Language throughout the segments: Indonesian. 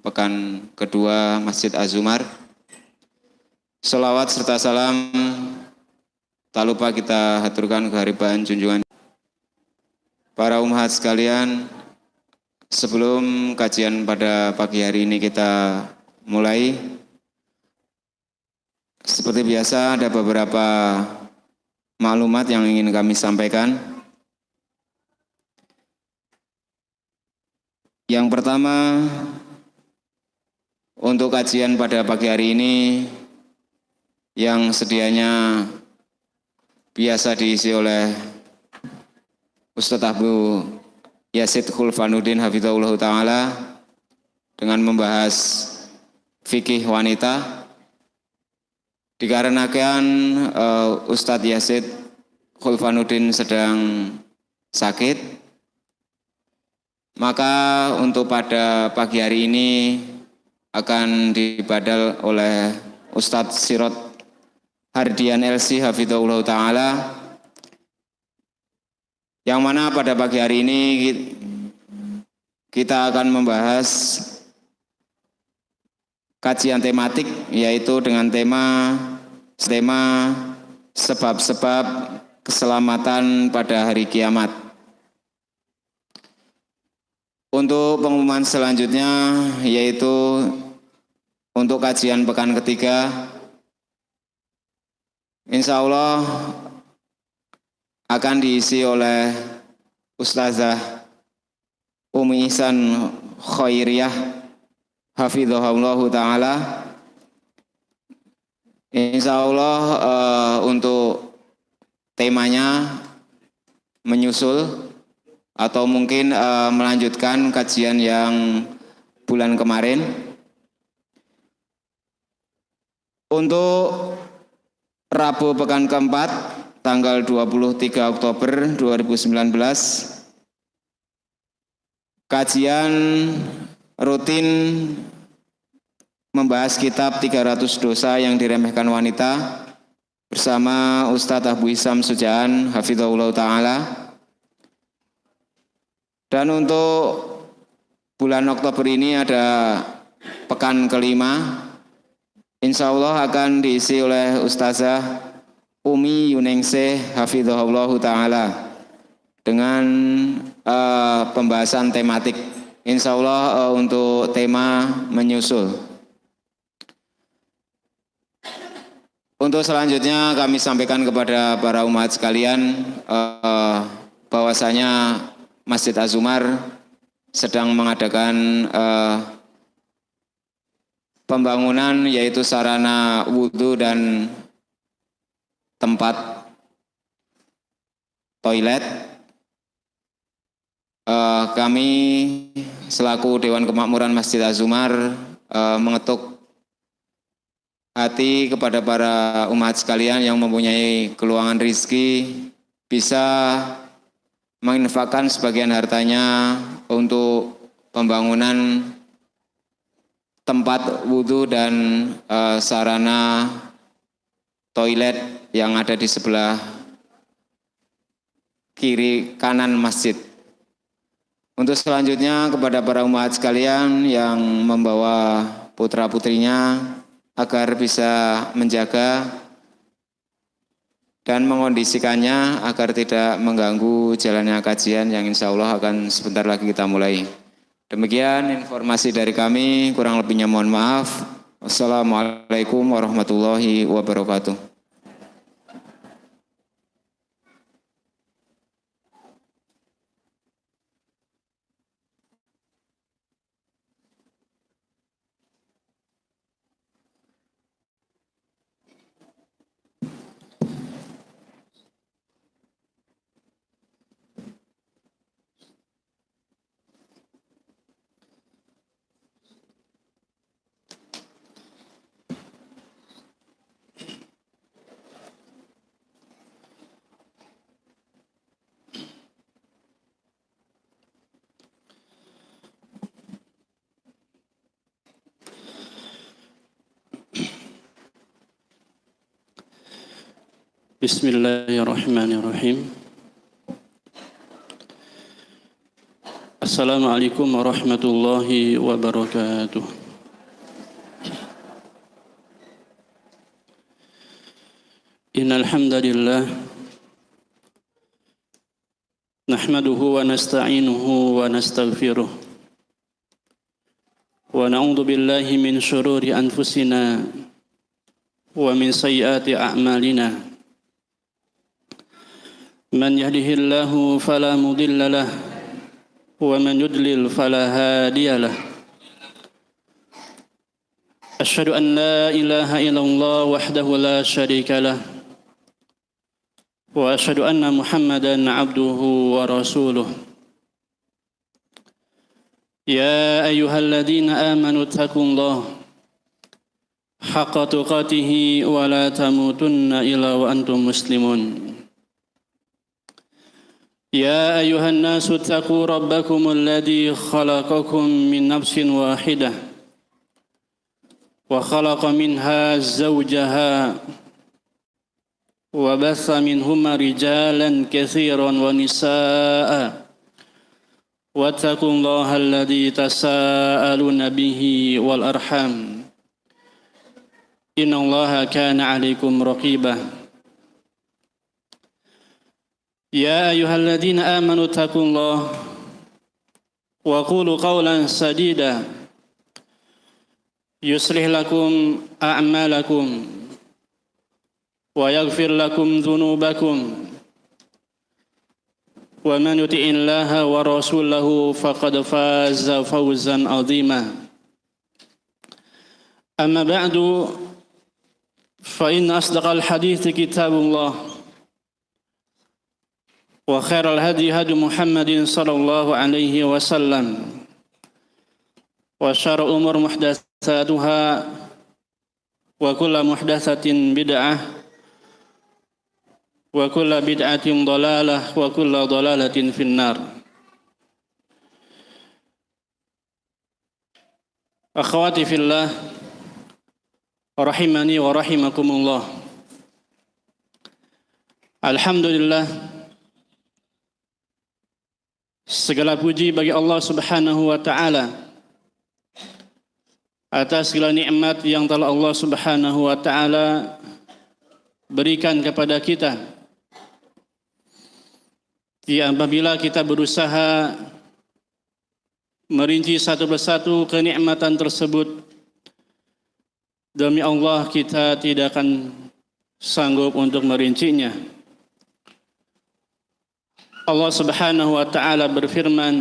pekan kedua Masjid Az-Zumar. Sholawat serta salam tak lupa kita haturkan kehadiran junjungan para umat sekalian. Sebelum kajian pada pagi hari ini kita mulai, seperti biasa ada beberapa maklumat yang ingin kami sampaikan. Yang pertama, untuk kajian pada pagi hari ini yang sedianya biasa diisi oleh Ustadz Abu Yazid Khulfanuddin Hafizahullah Ta'ala dengan membahas fikih wanita, dikarenakan Ustadz Yazid Khulfanuddin sedang sakit, maka untuk pada pagi hari ini akan dibadal oleh Ustadz Sirot Hardian LC Hafizahullah Ta'ala, yang mana pada pagi hari ini kita akan membahas kajian tematik, yaitu dengan tema sebab-sebab keselamatan pada hari kiamat. Untuk pengumuman selanjutnya, yaitu untuk kajian pekan ketiga, insya Allah akan diisi oleh Ustazah Umi Ihsan Khairiyah Hafizahullah Ta'ala. Insya Allah untuk temanya menyusul atau mungkin melanjutkan kajian yang bulan kemarin. Untuk Rabu pekan keempat, tanggal 23 Oktober 2019, kajian rutin membahas kitab 300 dosa yang diremehkan wanita bersama Ustadz Abu Hisam Sujaan Hafizahullah Ta'ala. Dan untuk bulan Oktober ini ada pekan kelima, insya Allah akan diisi oleh Ustazah Umi Yuningsih Hafizahullah Ta'ala dengan pembahasan tematik. Insya Allah untuk tema menyusul. Untuk selanjutnya kami sampaikan kepada para umat sekalian bahwasanya Masjid Az-Zumar sedang mengadakan pembangunan, yaitu sarana wudhu dan tempat toilet. Kami selaku Dewan Kemakmuran Masjid Az-Zumar mengetuk hati kepada para umat sekalian yang mempunyai keluangan rizki, bisa menginfakkan sebagian hartanya untuk pembangunan tempat wudhu dan sarana toilet yang ada di sebelah kiri kanan masjid. Untuk selanjutnya kepada para umat sekalian yang membawa putra-putrinya agar bisa menjaga dan mengondisikannya agar tidak mengganggu jalannya kajian yang insya Allah akan sebentar lagi kita mulai. Demikian informasi dari kami, kurang lebihnya mohon maaf. Wassalamualaikum warahmatullahi wabarakatuh. Bismillahirrahmanirrahim. Assalamualaikum warahmatullahi wabarakatuh. Innal hamdalillah nahmaduhu wa nasta'inuhu wa nastaghfiruh wa na'udzu billahi min shururi anfusina wa min sayyiati a'malina. Man yahdihillahu fala mudilla lahu wa man yudlil fala hadiya lahu. Asyhadu an la ilaha illallah wahdahu la syarika lahu wa asyhadu anna Muhammadan abduhu wa rasuluh. Ya ayyuhalladzina amanu taqullaha haqqa tuqatih wa la tamutunna illa wa antum muslimun. Ya ayyuhan nasu taqu rabbakumul ladzi khalaqakum min nafsin wahidah wa khalaqa minha zawjaha wa batha minhuma rijalan katsiran wa nisaa'a wattaqullaha alladzi tasaaluna bihi wal arham innallaha kana 'alaikum raqiba. Ya ayyuhalladzina amanu taqullaha wa qulu qawlan sadida yuslih lakum a'malakum wa yaghfir lakum dhunubakum wa man yuti'illaha wa rasulahu faqad faza fawzan 'azima. Amma ba'du fa inna asdaqal hadithi kitabullah wa khairal hadi hadi Muhammadin sallallahu alaihi wasallam wa syarrul umur muhdatsatuha wa kullu muhdatsatin bid'ah wa kullu bid'atin dhalalah wa kullu dhalalatin finnar. Akhwati fillah rahimani wa rahimakumullah. Alhamdulillah, segala puji bagi Allah Subhanahu wa taala atas segala nikmat yang telah Allah Subhanahu wa taala berikan kepada kita. Apabila kita berusaha merinci satu persatu kenikmatan tersebut, demi Allah kita tidak akan sanggup untuk merincinya. Allah Subhanahu wa taala berfirman,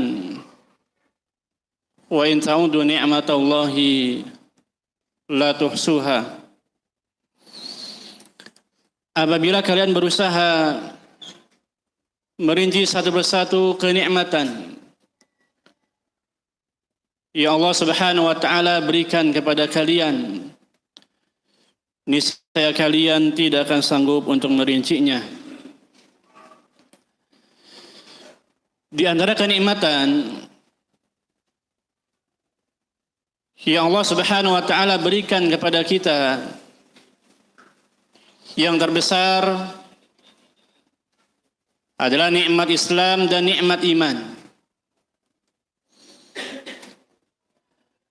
"Wa in ta'udu ni'matallahi la tuhsuha." Apabila kalian berusaha merinci satu persatu kenikmatan yang Allah Subhanahu wa taala berikan kepada kalian, niscaya kalian tidak akan sanggup untuk merincinya. Di antara kenikmatan yang Allah Subhanahu wa taala berikan kepada kita yang terbesar adalah nikmat Islam dan nikmat iman.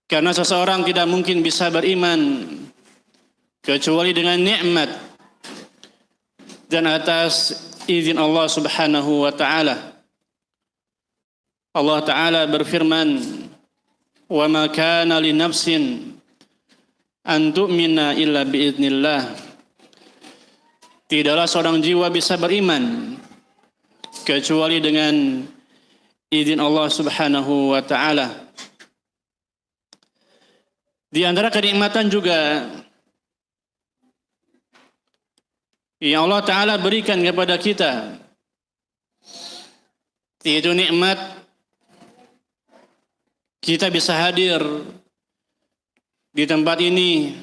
Karena seseorang tidak mungkin bisa beriman kecuali dengan nikmat dan atas izin Allah Subhanahu wa taala. Allah Ta'ala berfirman, "Wa ma kana li nafsin an tu'mina illa bi'iznillah." Tidaklah seorang jiwa bisa beriman kecuali dengan izin Allah Subhanahu wa taala. Di antara kenikmatan juga yang Allah Ta'ala berikan kepada kita, yaitu nikmat kita bisa hadir di tempat ini,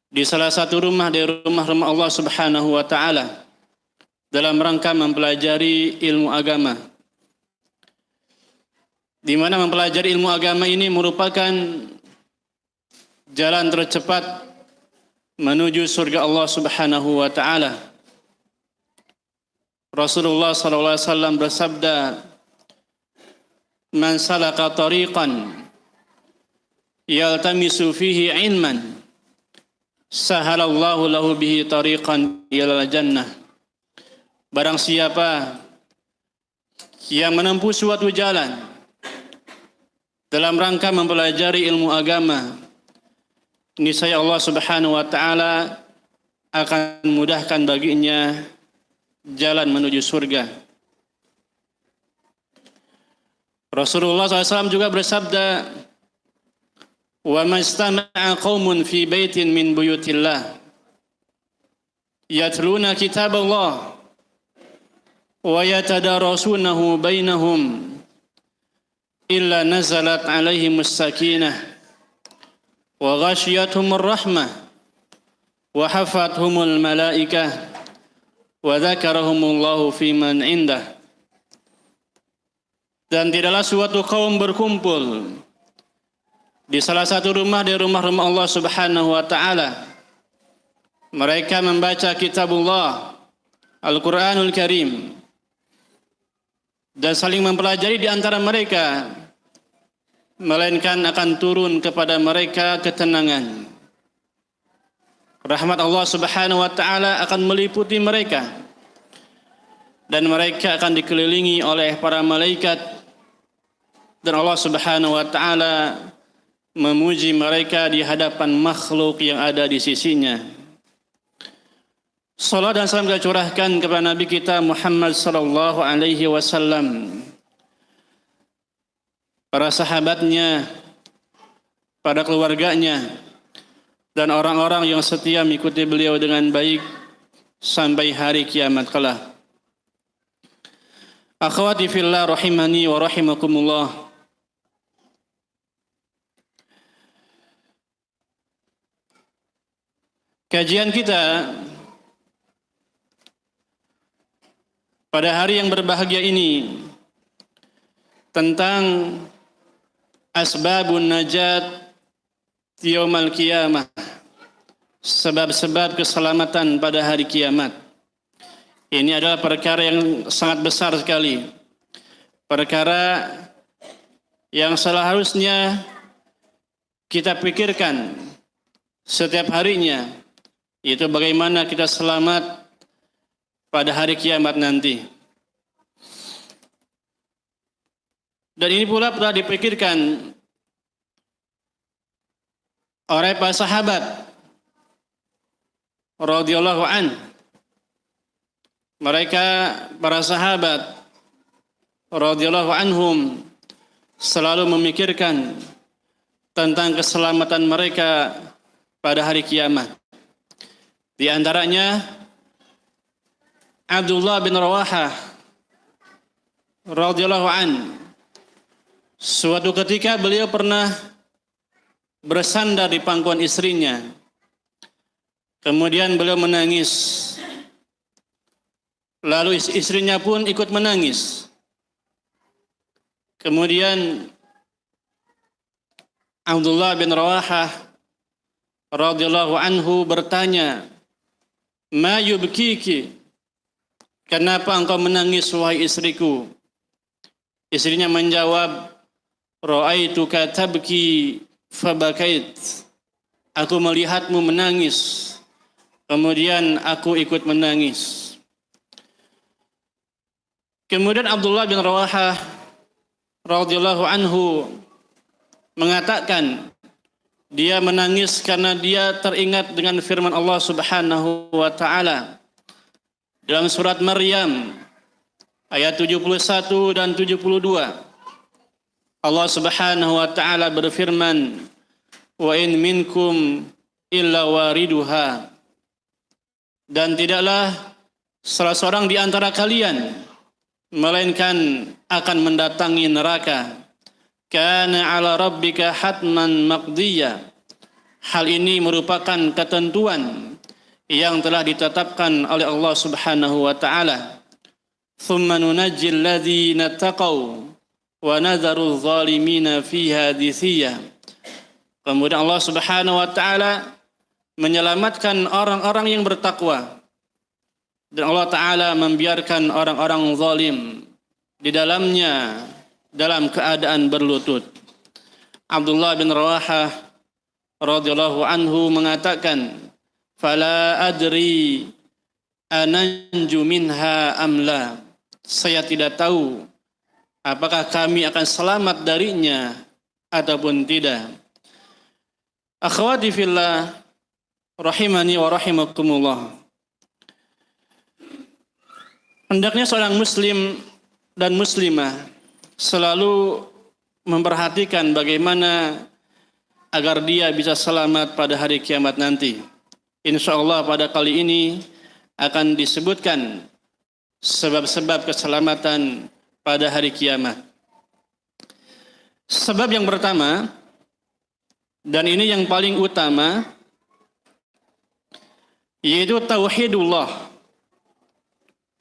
di salah satu rumah dari rumah-rumah Allah Subhanahu wa taala, dalam rangka mempelajari ilmu agama. Di mana mempelajari ilmu agama ini merupakan jalan tercepat menuju surga Allah Subhanahu wa taala. Rasulullah sallallahu alaihi wasallam bersabda, man salaka tariqan yaltamisu fihi ilman sahalallahu lahu bihi tariqan ilal jannah. Barang siapa yang menempuh suatu jalan dalam rangka mempelajari ilmu agama, niscaya Allah Subhanahu wa taala akan mudahkan baginya jalan menuju surga. Rasulullah SAW juga bersabda, "Wa majtama'a qaumun fi baitin min buyutillah yatluna kitaballah wa yatadarasunahu bainahum illa nazalat alaihimus sakinah wa ghashiyatuhumur rahmah wa hafathumul malaikah wa dzakarahumullahu fi man indah." Dan tidaklah suatu kaum berkumpul di salah satu rumah dari rumah-rumah Allah Subhanahu wa taala. Mereka membaca kitabullah, Al-Qur'anul Karim, dan saling mempelajari di antara mereka, melainkan akan turun kepada mereka ketenangan. Rahmat Allah Subhanahu wa taala akan meliputi mereka, dan mereka akan dikelilingi oleh para malaikat, dan Allah Subhanahu wa taala memuji mereka di hadapan makhluk yang ada di sisinya. Salat dan salam kita curahkan kepada Nabi kita Muhammad sallallahu alaihi wasallam, para sahabatnya, para keluarganya, dan orang-orang yang setia mengikuti beliau dengan baik sampai hari kiamat kelak. Akhwati fillah rahimani wa rahimakumullah. Kajian kita pada hari yang berbahagia ini tentang asbabun najat yaumal qiyamah, sebab-sebab keselamatan pada hari kiamat. Ini adalah perkara yang sangat besar sekali, perkara yang seharusnya kita pikirkan setiap harinya, yaitu bagaimana kita selamat pada hari kiamat nanti. Dan ini pula telah dipikirkan oleh para sahabat radhiyallahu an. Mereka para sahabat radhiyallahu anhum selalu memikirkan tentang keselamatan mereka pada hari kiamat. Di antaranya Abdullah bin Rawahah radhiyallahu an. Suatu ketika beliau pernah bersandar di pangkuan istrinya. Kemudian beliau menangis. Lalu istrinya pun ikut menangis. Kemudian Abdullah bin Rawahah radhiyallahu anhu bertanya, "Ma yubkiki?" Kenapa engkau menangis wahai istriku? Istrinya menjawab, "Ra'aituka tabki fabakait." Aku melihatmu menangis, kemudian aku ikut menangis. Kemudian Abdullah bin Rawahah radhiyallahu anhu mengatakan, dia menangis karena dia teringat dengan firman Allah Subhanahu wa taala dalam surat Maryam ayat 71 dan 72. Allah Subhanahu wa taala berfirman, "Wa in minkum illa wariduha." Dan tidaklah salah seorang di antara kalian melainkan akan mendatangi neraka. Kana 'ala rabbika hatman maqdiyya. Hal ini merupakan ketentuan yang telah ditetapkan oleh Allah Subhanahu wa taala. Tsumma nunajjil ladzina taqaw wa nadharu adh-dhalimina fiha jithiya. Kemudian Allah Subhanahu wa taala menyelamatkan orang-orang yang bertakwa, dan Allah taala membiarkan orang-orang zalim di dalamnya dalam keadaan berlutut. Abdullah bin Rawahah radhiyallahu anhu mengatakan, "Fala adri ananju minha amla." Saya tidak tahu apakah kami akan selamat darinya ataupun tidak. Akhwati fillah rahimani wa rahimakumullah. Hendaknya seorang muslim dan muslimah selalu memperhatikan bagaimana agar dia bisa selamat pada hari kiamat nanti. Insya Allah pada kali ini akan disebutkan sebab-sebab keselamatan pada hari kiamat. Sebab yang pertama, dan ini yang paling utama, yaitu tauhidullah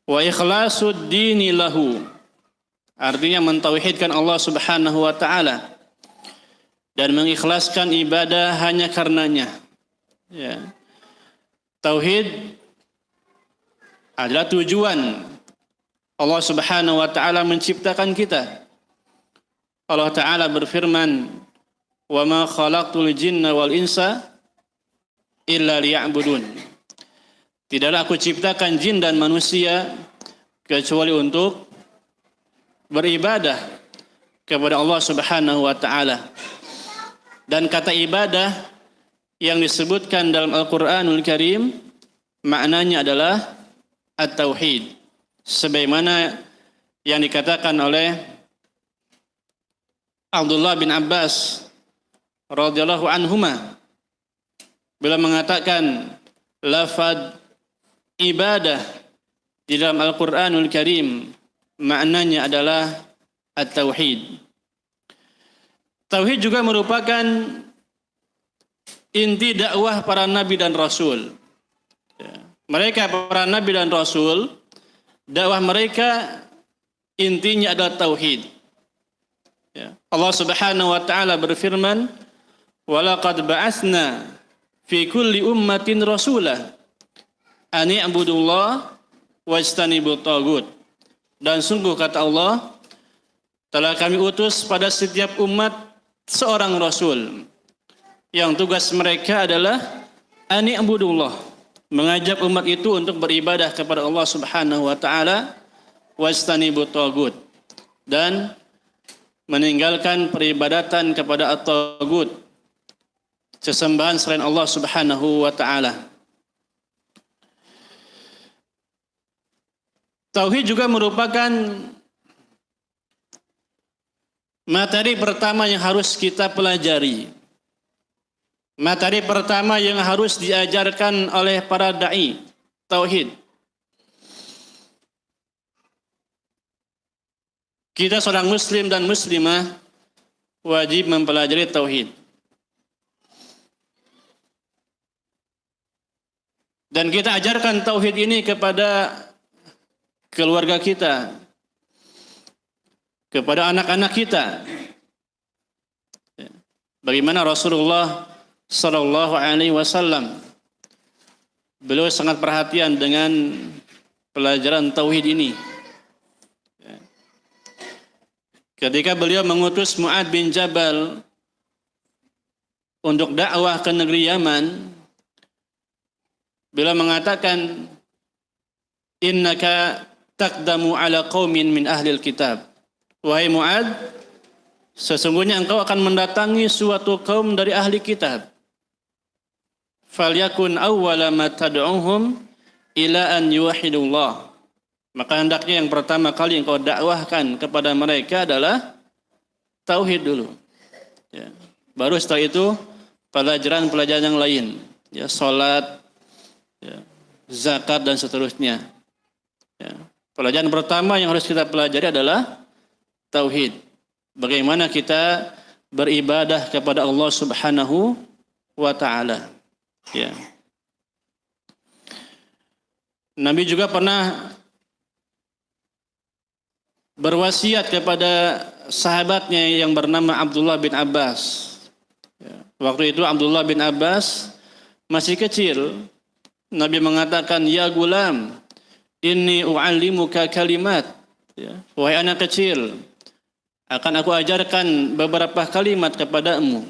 wa ikhlasul dini lahu. Artinya mentauhidkan Allah Subhanahu wa taala dan mengikhlaskan ibadah hanya karenanya. Ya. Tauhid adalah tujuan Allah Subhanahu wa taala menciptakan kita. Allah taala berfirman, "Wa ma khalaqtul jinna wal insa illa liya'budun." Tidaklah aku ciptakan jin dan manusia kecuali untuk beribadah kepada Allah Subhanahu wa taala. Dan kata ibadah yang disebutkan dalam Al-Qur'anul Karim maknanya adalah at-tauhid. Sebagaimana yang dikatakan oleh Abdullah bin Abbas radhiyallahu anhuma, beliau mengatakan lafaz ibadah di dalam Al-Qur'anul Karim maknanya adalah at-tauhid. Tauhid juga merupakan inti dakwah para nabi dan rasul. Mereka para nabi dan rasul, dakwah mereka intinya adalah tauhid. Allah Subhanahu wa taala berfirman, "Wa laqad ba'atsna fi kulli ummatin rasulah an i'budullah wajtanibut tagut." Dan sungguh kata Allah, telah kami utus pada setiap umat seorang rasul yang tugas mereka adalah an i'budullah, mengajak umat itu untuk beribadah kepada Allah Subhanahu wa taala, wajtanibut tagut, dan meninggalkan peribadatan kepada at-tagut, sesembahan selain Allah Subhanahu wa taala. Tauhid juga merupakan materi pertama yang harus kita pelajari. Materi pertama yang harus diajarkan oleh para dai, tauhid. Kita seorang muslim dan muslimah wajib mempelajari tauhid. Dan kita ajarkan tauhid ini kepada keluarga kita, kepada anak-anak kita. Bagaimana Rasulullah sallallahu alaihi wasallam, beliau sangat perhatian dengan pelajaran tauhid ini. Ketika beliau mengutus Mu'adz bin Jabal untuk dakwah ke negeri Yaman, beliau mengatakan, "Innaka taqdamu ala qaumin min ahlil kitab." Wahai Mu'adz, sesungguhnya engkau akan mendatangi suatu kaum dari ahli kitab. Falyakun awwala ma tad'uhum ila an yuwahhidullah. Maka hendaknya yang pertama kali engkau dakwahkan kepada mereka adalah tauhid dulu. Ya. Baru setelah itu pelajaran-pelajaran yang lain, ya, salat, ya, zakat dan seterusnya. Ya. Pelajaran pertama yang harus kita pelajari adalah tauhid. Bagaimana kita beribadah kepada Allah Subhanahu wa taala. Ya. Nabi juga pernah berwasiat kepada sahabatnya yang bernama Abdullah bin Abbas. Ya. Waktu itu Abdullah bin Abbas masih kecil. Nabi mengatakan, "Ya gulam, inni u'allimuka kalimat." Ya. Wahai anak kecil, akan aku ajarkan beberapa kalimat kepadamu.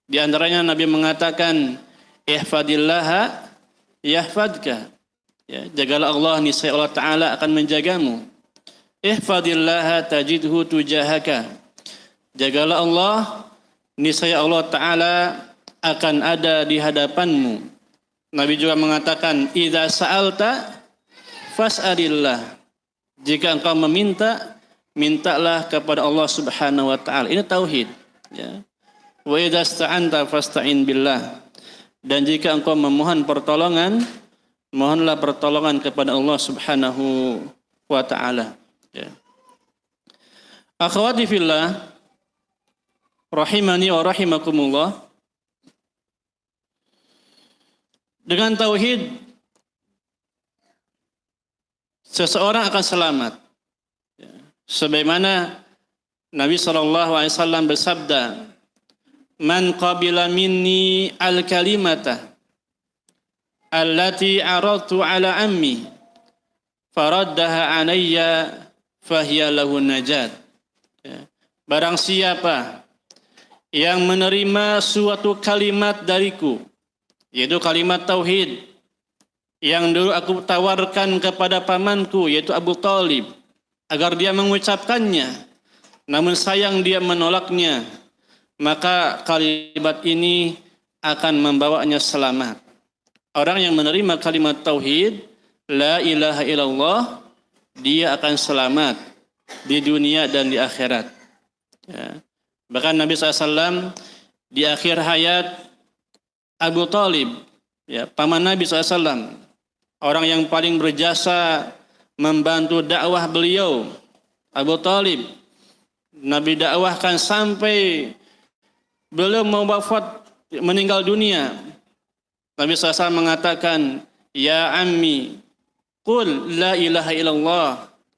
Di antaranya Nabi mengatakan, ihfadillaha yahfadka. Ya, jagalah Allah, niscaya Allah Ta'ala akan menjagamu. Ihfadillaha tajidhu tujahaka. Jagalah Allah, niscaya Allah Ta'ala akan ada di hadapanmu. Nabi juga mengatakan, idza sa'alta fas'alillah. Jika engkau meminta, mintalah kepada Allah Subhanahu wa Ta'ala. Ini tauhid, ya. Wa idza sta'anta fasta'in billah. Dan jika engkau memohon pertolongan, mohonlah pertolongan kepada Allah Subhanahu wa Ta'ala, ya. Akhwati fillah, rahimani wa rahimakumullah. Dengan tauhid seseorang akan selamat. Ya. Sebagaimana Nabi SAW bersabda, man qabila minni al-kalimata allati aradtu ala ammi faraddaha alayya fahiya lahu najat. Ya. Barang siapa yang menerima suatu kalimat dariku, yaitu kalimat tauhid yang dulu aku tawarkan kepada pamanku, yaitu Abu Thalib, agar dia mengucapkannya, namun sayang dia menolaknya, maka kalimat ini akan membawanya selamat. Orang yang menerima kalimat tauhid, la ilaha illallah, dia akan selamat di dunia dan di akhirat. Ya. Bahkan Nabi SAW di akhir hayat Abu Thalib, ya, paman Nabi SAW, orang yang paling berjasa membantu dakwah beliau, Abu Thalib, Nabi dakwahkan sampai beliau mau wafat, meninggal dunia. Nabi SAW mengatakan, ya ammi, qul la ilaha illallah,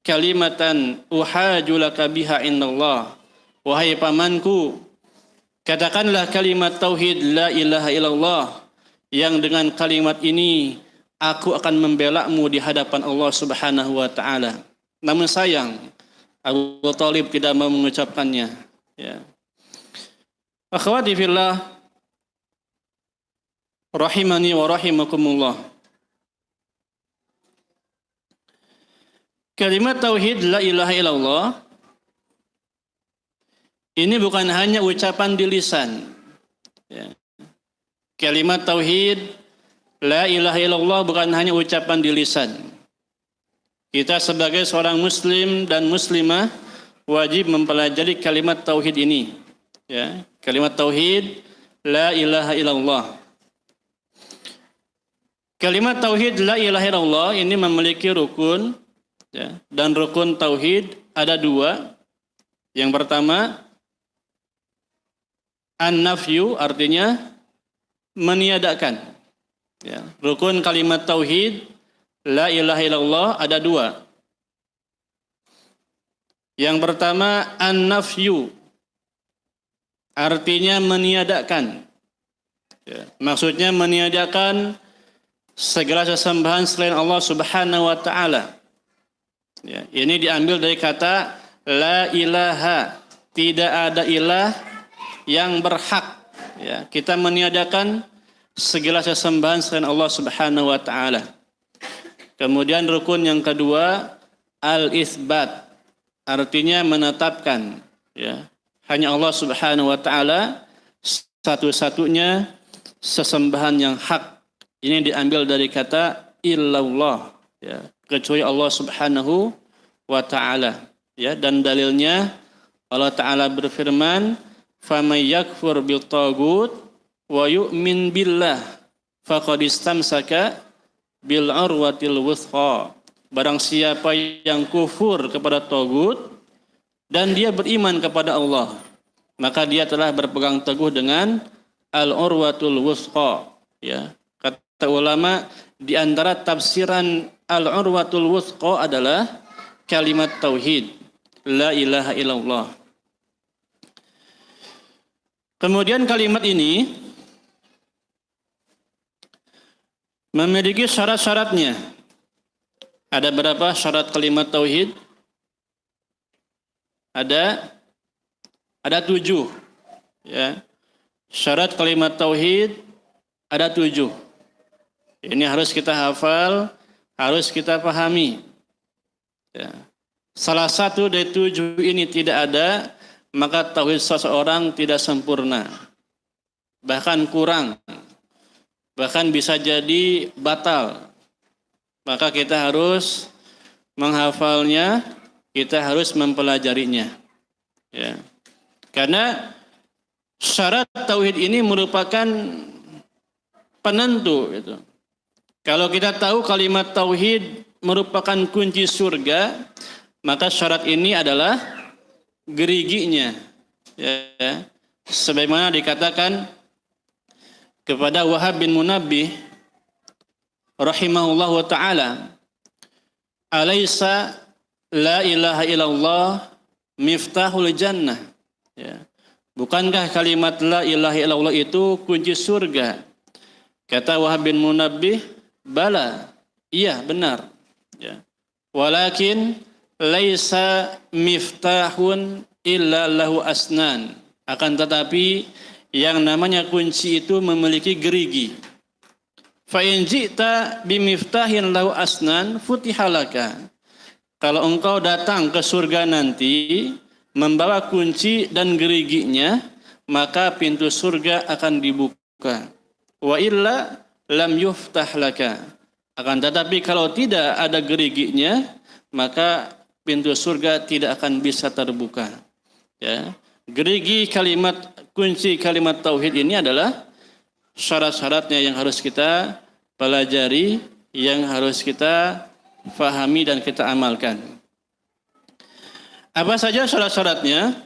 kalimatan uhajulaka biha indallah. Wahai pamanku, katakanlah kalimat tauhid la ilaha illallah, yang dengan kalimat ini aku akan membelakmu di hadapan Allah Subhanahu wa Ta'ala. Namun sayang, Abu Thalib tidak mau mengucapkannya. Ya. Akhwati fillah, rahimani wa rahimakumullah. Kalimat tauhid la ilaha illallah ini bukan hanya ucapan di lisan. Ya. Kalimat tauhid la ilaha illallah bukan hanya ucapan di lisan. Kita sebagai seorang muslim dan muslimah wajib mempelajari kalimat tauhid ini. Ya, kalimat tauhid la ilaha illallah. Kalimat tauhid la ilaha illallah ini memiliki rukun, ya, dan rukun tauhid ada dua. Yang pertama, an-nafyu, artinya meniadakan. Ya, rukun kalimat tauhid la ilaha illallah ada dua. Yang pertama, an-nafyu, artinya meniadakan. Ya, maksudnya meniadakan segala sesembahan selain Allah Subhanahu wa Ta'ala. Ya, ini diambil dari kata la ilaha, tidak ada ilah yang berhak. Ya, kita meniadakan segala sesembahan selain Allah Subhanahu wa Ta'ala. Kemudian rukun yang kedua, al-itsbat, artinya menetapkan. Ya, hanya Allah Subhanahu wa Ta'ala satu-satunya sesembahan yang hak. Ini diambil dari kata illallah, ya, kecuali Allah Subhanahu wa Ta'ala. Ya, dan dalilnya Allah Ta'ala berfirman, "Faman yakfur bil tagut wa yu'min billah faqad istamsaka bil urwatil wuthqa." Barang siapa yang kufur kepada tagut dan dia beriman kepada Allah, maka dia telah berpegang teguh dengan al-urwatul wuthqa. Ya, kata ulama, di antara tafsiran al-urwatul wuthqa adalah kalimat tauhid la ilaha illallah. Kemudian kalimat ini memiliki syarat-syaratnya. Ada berapa syarat kalimat tauhid? ada 7. Ya. Syarat kalimat tauhid ada 7. Ini harus kita hafal, harus kita pahami. Ya. Salah satu dari 7 ini tidak ada, maka tauhid seseorang tidak sempurna. Bahkan kurang. Bahkan bisa jadi batal. Maka kita harus menghafalnya, kita harus mempelajarinya. Ya. Karena syarat tauhid ini merupakan penentu. Gitu. Kalau kita tahu kalimat tauhid merupakan kunci surga, maka syarat ini adalah geriginya. Ya. Sebagaimana dikatakan kepada Wahab bin Munabbih rahimahullahu ta'ala, alaysa la ilaha illallah miftahul jannah. Ya. Bukankah kalimat la ilaha illallah itu kunci surga? Kata Wahab bin Munabbih, bala, iya benar. Ya. Walakin laisa miftahun illa lahu asnan. Akan tetapi yang namanya kunci itu memiliki gerigi. Fa in ji'ta bimiftahin lahu asnan futihalaka. Kalau engkau datang ke surga nanti membawa kunci dan geriginya, maka pintu surga akan dibuka. Wa illa lam yuftah laka. Akan tetapi kalau tidak ada geriginya, maka pintu surga tidak akan bisa terbuka. Ya. Gerigi kalimat, kunci kalimat tauhid ini adalah syarat-syaratnya yang harus kita pelajari, yang harus kita fahami dan kita amalkan. Apa saja syarat-syaratnya?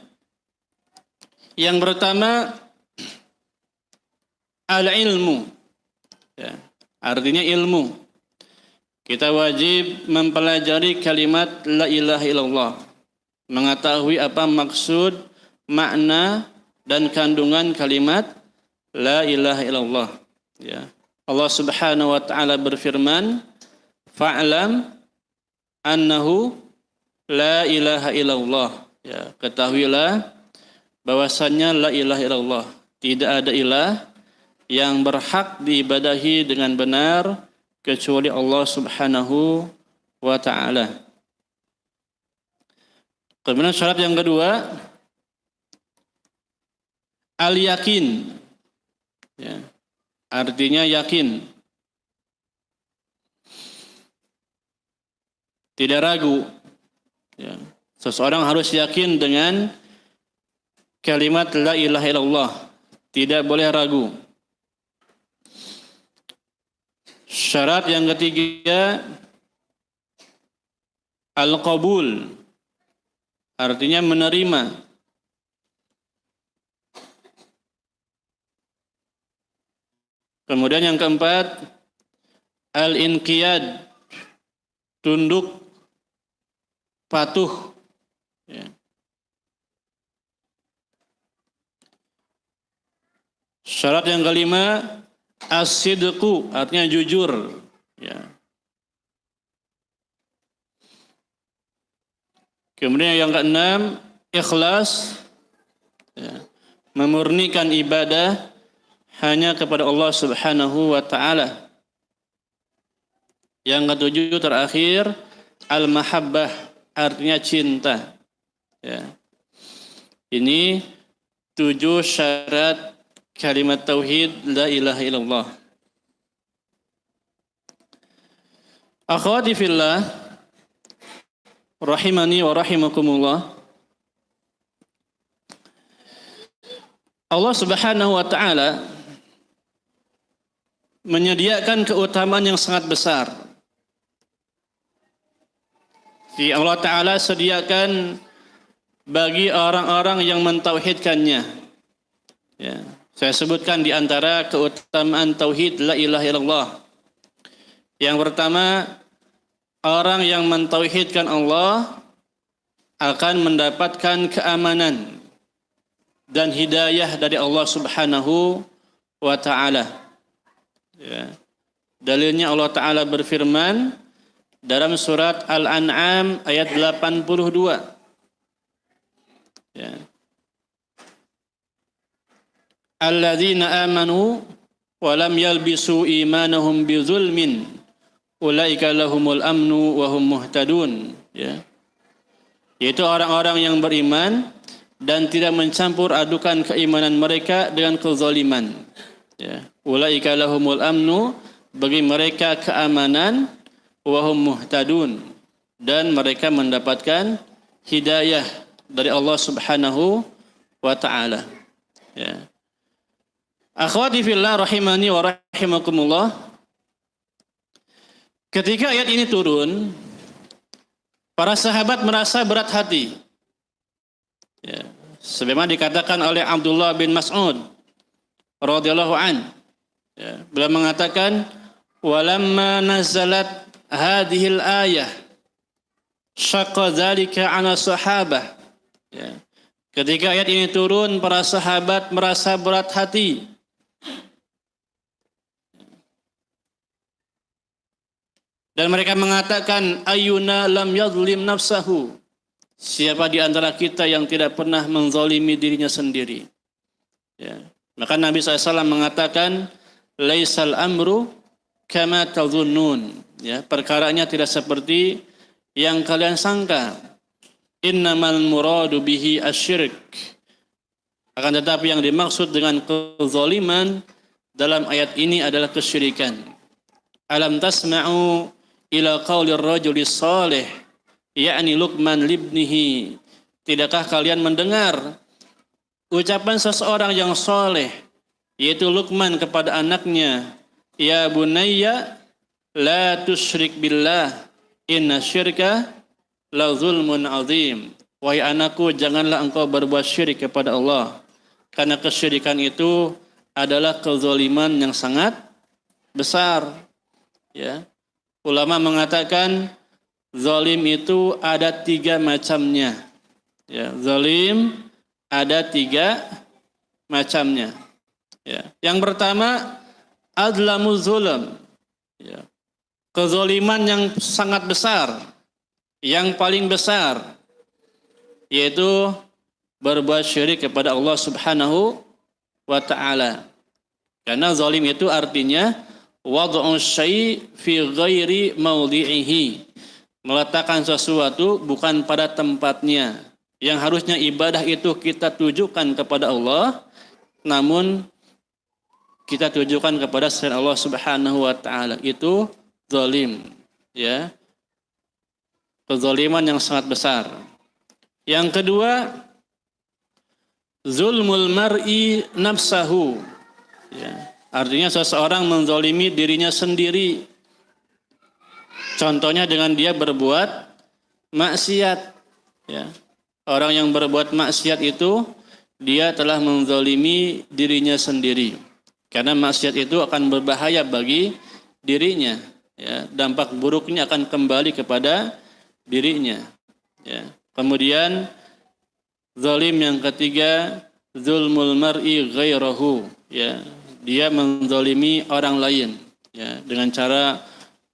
Yang pertama, al-ilmu. Ya, artinya ilmu. Kita wajib mempelajari kalimat la ilaha illallah. Mengetahui apa maksud, makna, dan kandungan kalimat la ilaha illallah. Ya. Allah Subhanahu wa ta'ala berfirman, fa'lam annahu la ilaha illallah. Ya, ketahuilah bahwasannya la ilaha illallah. Tidak ada ilah yang berhak diibadahi dengan benar kecuali Allah Subhanahu wa ta'ala. Kemudian syarat yang kedua, al-yakin. Ya. Artinya yakin. Tidak ragu. Ya. Seseorang harus yakin dengan kalimat la ilaha illallah. Tidak boleh ragu. Syarat yang ketiga, al-qabul. Artinya menerima. Kemudian yang keempat, al-inqiyad, tunduk, patuh. Ya. Syarat yang kelima, as-sidqu, artinya jujur. Ya. Kemudian yang keenam, ikhlas, ya. Memurnikan ibadah hanya kepada Allah Subhanahu wa ta'ala. Yang ketujuh terakhir, al-mahabbah, artinya cinta. Ya. Ini 7 syarat kalimat tauhid la ilaha illallah. Akhwati fillah, rahimani wa rahimakumullah. Allah Subhanahu wa ta'ala menyediakan keutamaan yang sangat besar. Allah Ta'ala sediakan bagi orang-orang yang mentauhidkannya. Ya. Saya sebutkan di antara keutamaan tauhid la ilaha illallah. Yang pertama, orang yang mentauhidkan Allah akan mendapatkan keamanan dan hidayah dari Allah Subhanahu wa ta'ala. Ya. Dalilnya Allah Ta'ala berfirman dalam surat Al-An'am ayat 82. Ya. Alladzina amanu wa lam yalbisu imanahum bizulmin ulaika lahumul amnu wa hum muhtadun. Ya. Yaitu orang-orang yang beriman dan tidak mencampur adukan keimanan mereka dengan kezaliman. Ya. Ulaika lahumul amnu, bagi mereka keamanan, wa hum muhtadun, dan mereka mendapatkan hidayah dari Allah Subhanahu wa taala. Ya. Akhwati fillah rahimani wa rahimakumullah. Ketika ayat ini turun, para sahabat merasa berat hati. Ya. Sebagaimana dikatakan oleh Abdullah bin Mas'ud radhiyallahu an. Ya. Beliau mengatakan, "Walamma nazalat hadhil ayah syaqqa dzalika 'ala sahabah." Ya. Ketika ayat ini turun, para sahabat merasa berat hati. Dan mereka mengatakan, ayyuna lam yadhlim nafsahu. Siapa di antara kita yang tidak pernah menzalimi dirinya sendiri? Ya. Maka Nabi SAW mengatakan, laisal amru kama tadhunnun. Ya, perkaranya tidak seperti yang kalian sangka. Innamal muradu bihi asyirk. Akan tetapi yang dimaksud dengan kezaliman dalam ayat ini adalah kesyirikan. Alam tasma'u ila qaulir rajulis salih, yakni Luqman libnihi. Tidakkah kalian mendengar ucapan seseorang yang soleh, yaitu Luqman kepada anaknya, ya bunayya la tusyrik billah inna syirka la zulmun azim. Wahai anakku, janganlah engkau berbuat syirik kepada Allah, karena kesyirikan itu adalah kezaliman yang sangat besar. Ya. Ulama mengatakan zalim itu ada 3 macamnya. Ya, zalim ada 3 macamnya. Ya. Yang pertama, adlamu zulm. Ya. Kezaliman yang sangat besar, yang paling besar, yaitu berbuat syirik kepada Allah Subhanahu wa taala. Karena zalim itu artinya wad'u syai' fi ghairi maudhi'ihi, meletakkan sesuatu bukan pada tempatnya. Yang harusnya ibadah itu kita tujukan kepada Allah, namun kita tujukan kepada selain Allah Subhanahu wa taala. Itu zalim, ya. Kezaliman yang sangat besar. Yang kedua, zulmul mar'i nafsahu. Ya. Artinya seseorang menzalimi dirinya sendiri. Contohnya dengan dia berbuat maksiat. Ya. Orang yang berbuat maksiat itu dia telah menzalimi dirinya sendiri. Karena maksiat itu akan berbahaya bagi dirinya. Ya. Dampak buruknya akan kembali kepada dirinya. Ya. Kemudian zalim yang ketiga, zulmul mar'i ghairahu. Ya. Dia menzalimi orang lain, ya, dengan cara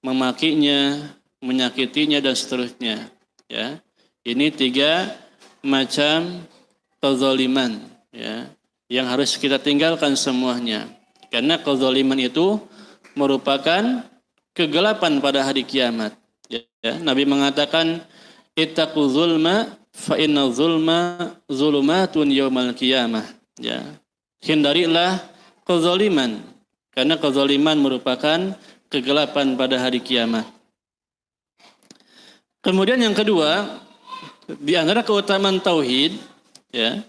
memakinya, menyakitinya dan seterusnya. Ya. Ini 3 macam kezaliman, ya, yang harus kita tinggalkan semuanya. Karena kezaliman itu merupakan kegelapan pada hari kiamat. Ya. Nabi mengatakan, ittaqu zulma fa inna zulma zulumatun yaumal qiyamah. Ya. Hindarilah kezaliman, karena kezaliman merupakan kegelapan pada hari kiamat. Kemudian yang kedua, di antara keutamaan tauhid, ya,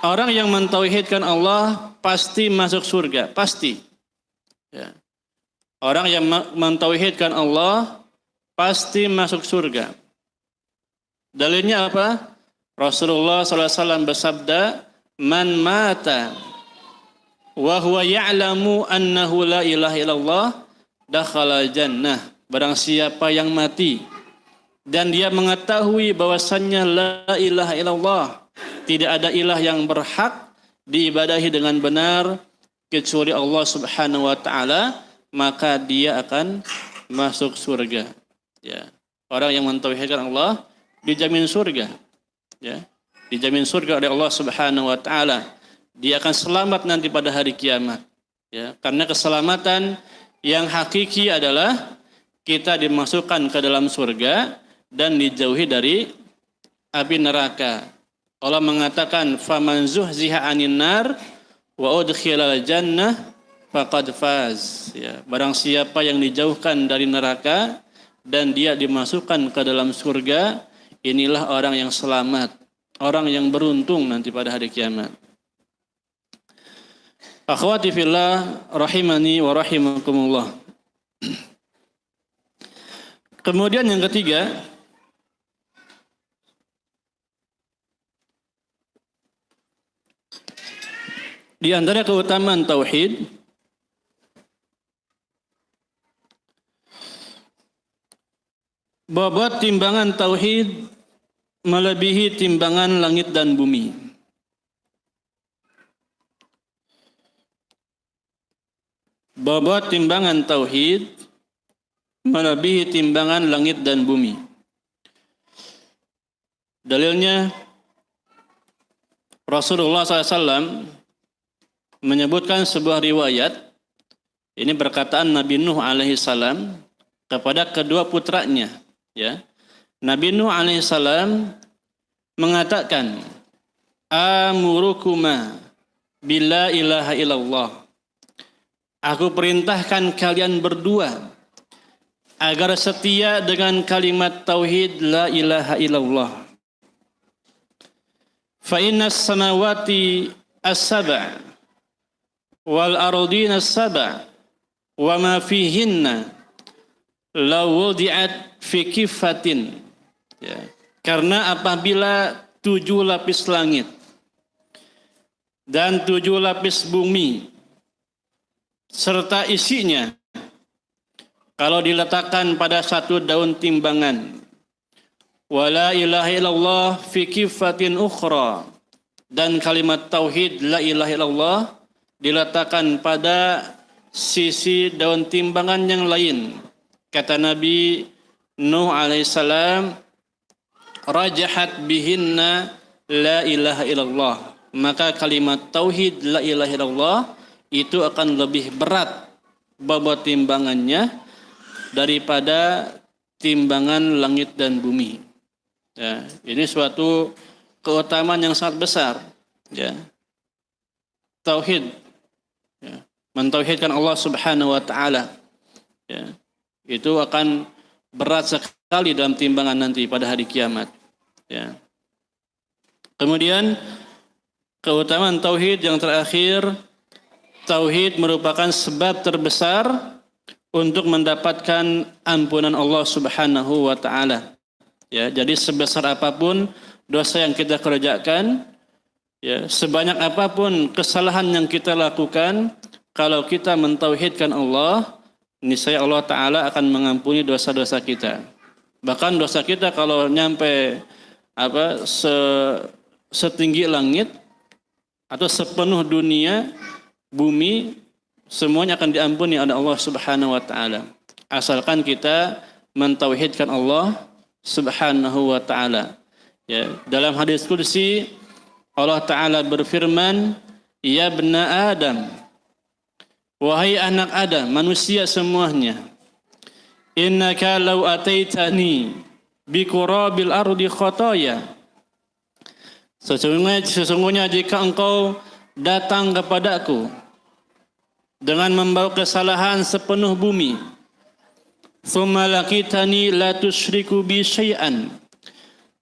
orang yang mentauhidkan Allah pasti masuk surga, pasti. Ya. Orang yang mentauhidkan Allah pasti masuk surga. Dalilnya apa? Rasulullah SAW bersabda, man mata wa huwa ya'lamu annahu la ilaha illallah dakhala jannah. Barang siapa yang mati dan dia mengetahui bahwasannya la ilaha illallah, tidak ada ilah yang berhak diibadahi dengan benar kecuali Allah Subhanahu wa taala, maka dia akan masuk surga. Ya. Orang yang mentauhidkan Allah dijamin surga. Ya. dijamin surga oleh Allah Subhanahu wa taala. Dia akan selamat nanti pada hari kiamat. Ya, karena keselamatan yang hakiki adalah kita dimasukkan ke dalam surga dan dijauhi dari api neraka. Allah mengatakan faman zuhziha 'anil nar wa udkhilal jannah faqad faz. Ya, barang siapa yang dijauhkan dari neraka dan dia dimasukkan ke dalam surga, inilah orang yang selamat, orang yang beruntung nanti pada hari kiamat. Akhwati fillah rahimani wa rahimakumullah. Kemudian yang ketiga, di antara keutamaan tauhid bobot timbangan tauhid melebihi timbangan langit dan bumi. Bobot timbangan tauhid melebihi timbangan langit dan bumi. Dalilnya Rasulullah SAW menyebutkan sebuah riwayat, ini perkataan Nabi Nuh alaihissalam kepada kedua putranya. Ya, Nabi Nuh alaihissalam mengatakan, "Amurukuma bila ilaha illallah." Aku perintahkan kalian berdua agar setia dengan kalimat tauhid la ilaha illallah. Fa innas samawati as-sab' wal ardina as-sab' wa ma fihinna law wudi'at fi kifatin. Ya. Karena apabila 7 lapis langit dan 7 lapis bumi serta isinya kalau diletakkan pada satu daun timbangan, wala ilaha illallah fi kifatin ukhra, dan kalimat tauhid la ilaha illallah diletakkan pada sisi daun timbangan yang lain, kata Nabi Nuh alaihissalam, rajahat bihinna la ilaha illallah, maka kalimat tauhid la ilaha illallah itu akan lebih berat bobot timbangannya daripada timbangan langit dan bumi. Ya, ini suatu keutamaan yang sangat besar. Ya, tauhid, ya, mentauhidkan Allah Subhanahu wa taala. Ya, itu akan berat sekali dalam timbangan nanti pada hari kiamat. Ya. Kemudian keutamaan tauhid yang terakhir, tauhid merupakan sebab terbesar untuk mendapatkan ampunan Allah Subhanahu wa taala. Ya, jadi sebesar apapun dosa yang kita kerjakan, ya, sebanyak apapun kesalahan yang kita lakukan, kalau kita mentauhidkan Allah, niscaya Allah taala akan mengampuni dosa-dosa kita. Bahkan dosa kita kalau nyampe setinggi langit atau sepenuh dunia, bumi, semuanya akan diampuni oleh Allah Subhanahu wa taala. Asalkan kita mentauhidkan Allah Subhanahu wa taala. Ya, dalam hadis qudsi Allah taala berfirman, "Ya bna Adam, wahai anak Adam, manusia semuanya, innaka law ataitani bi qurabil ardi khataya." Sesungguhnya jika engkau datang kepadaku dengan membawa kesalahan sepenuh bumi, tsumma laqitani la tusyriku bi syai'an,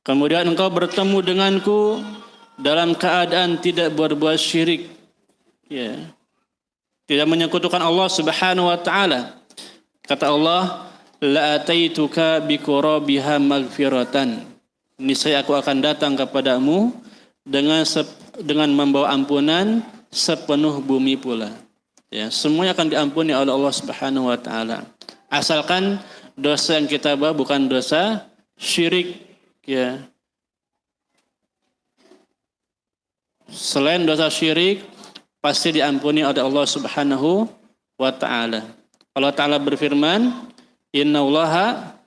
kemudian engkau bertemu denganku dalam keadaan tidak berbuat syirik, ya, tidak menyekutukan Allah Subhanahu wa taala, kata Allah, la ataituka bi qurabiha maghfiratan, niscaya aku akan datang kepadamu dengan membawa ampunan sepenuh bumi pula. Ya, semuanya akan diampuni oleh Allah Subhanahu wa taala. Asalkan dosa yang kita bawa bukan dosa syirik, ya. Selain dosa syirik pasti diampuni oleh Allah Subhanahu wa taala. Allah taala berfirman, "Innallaha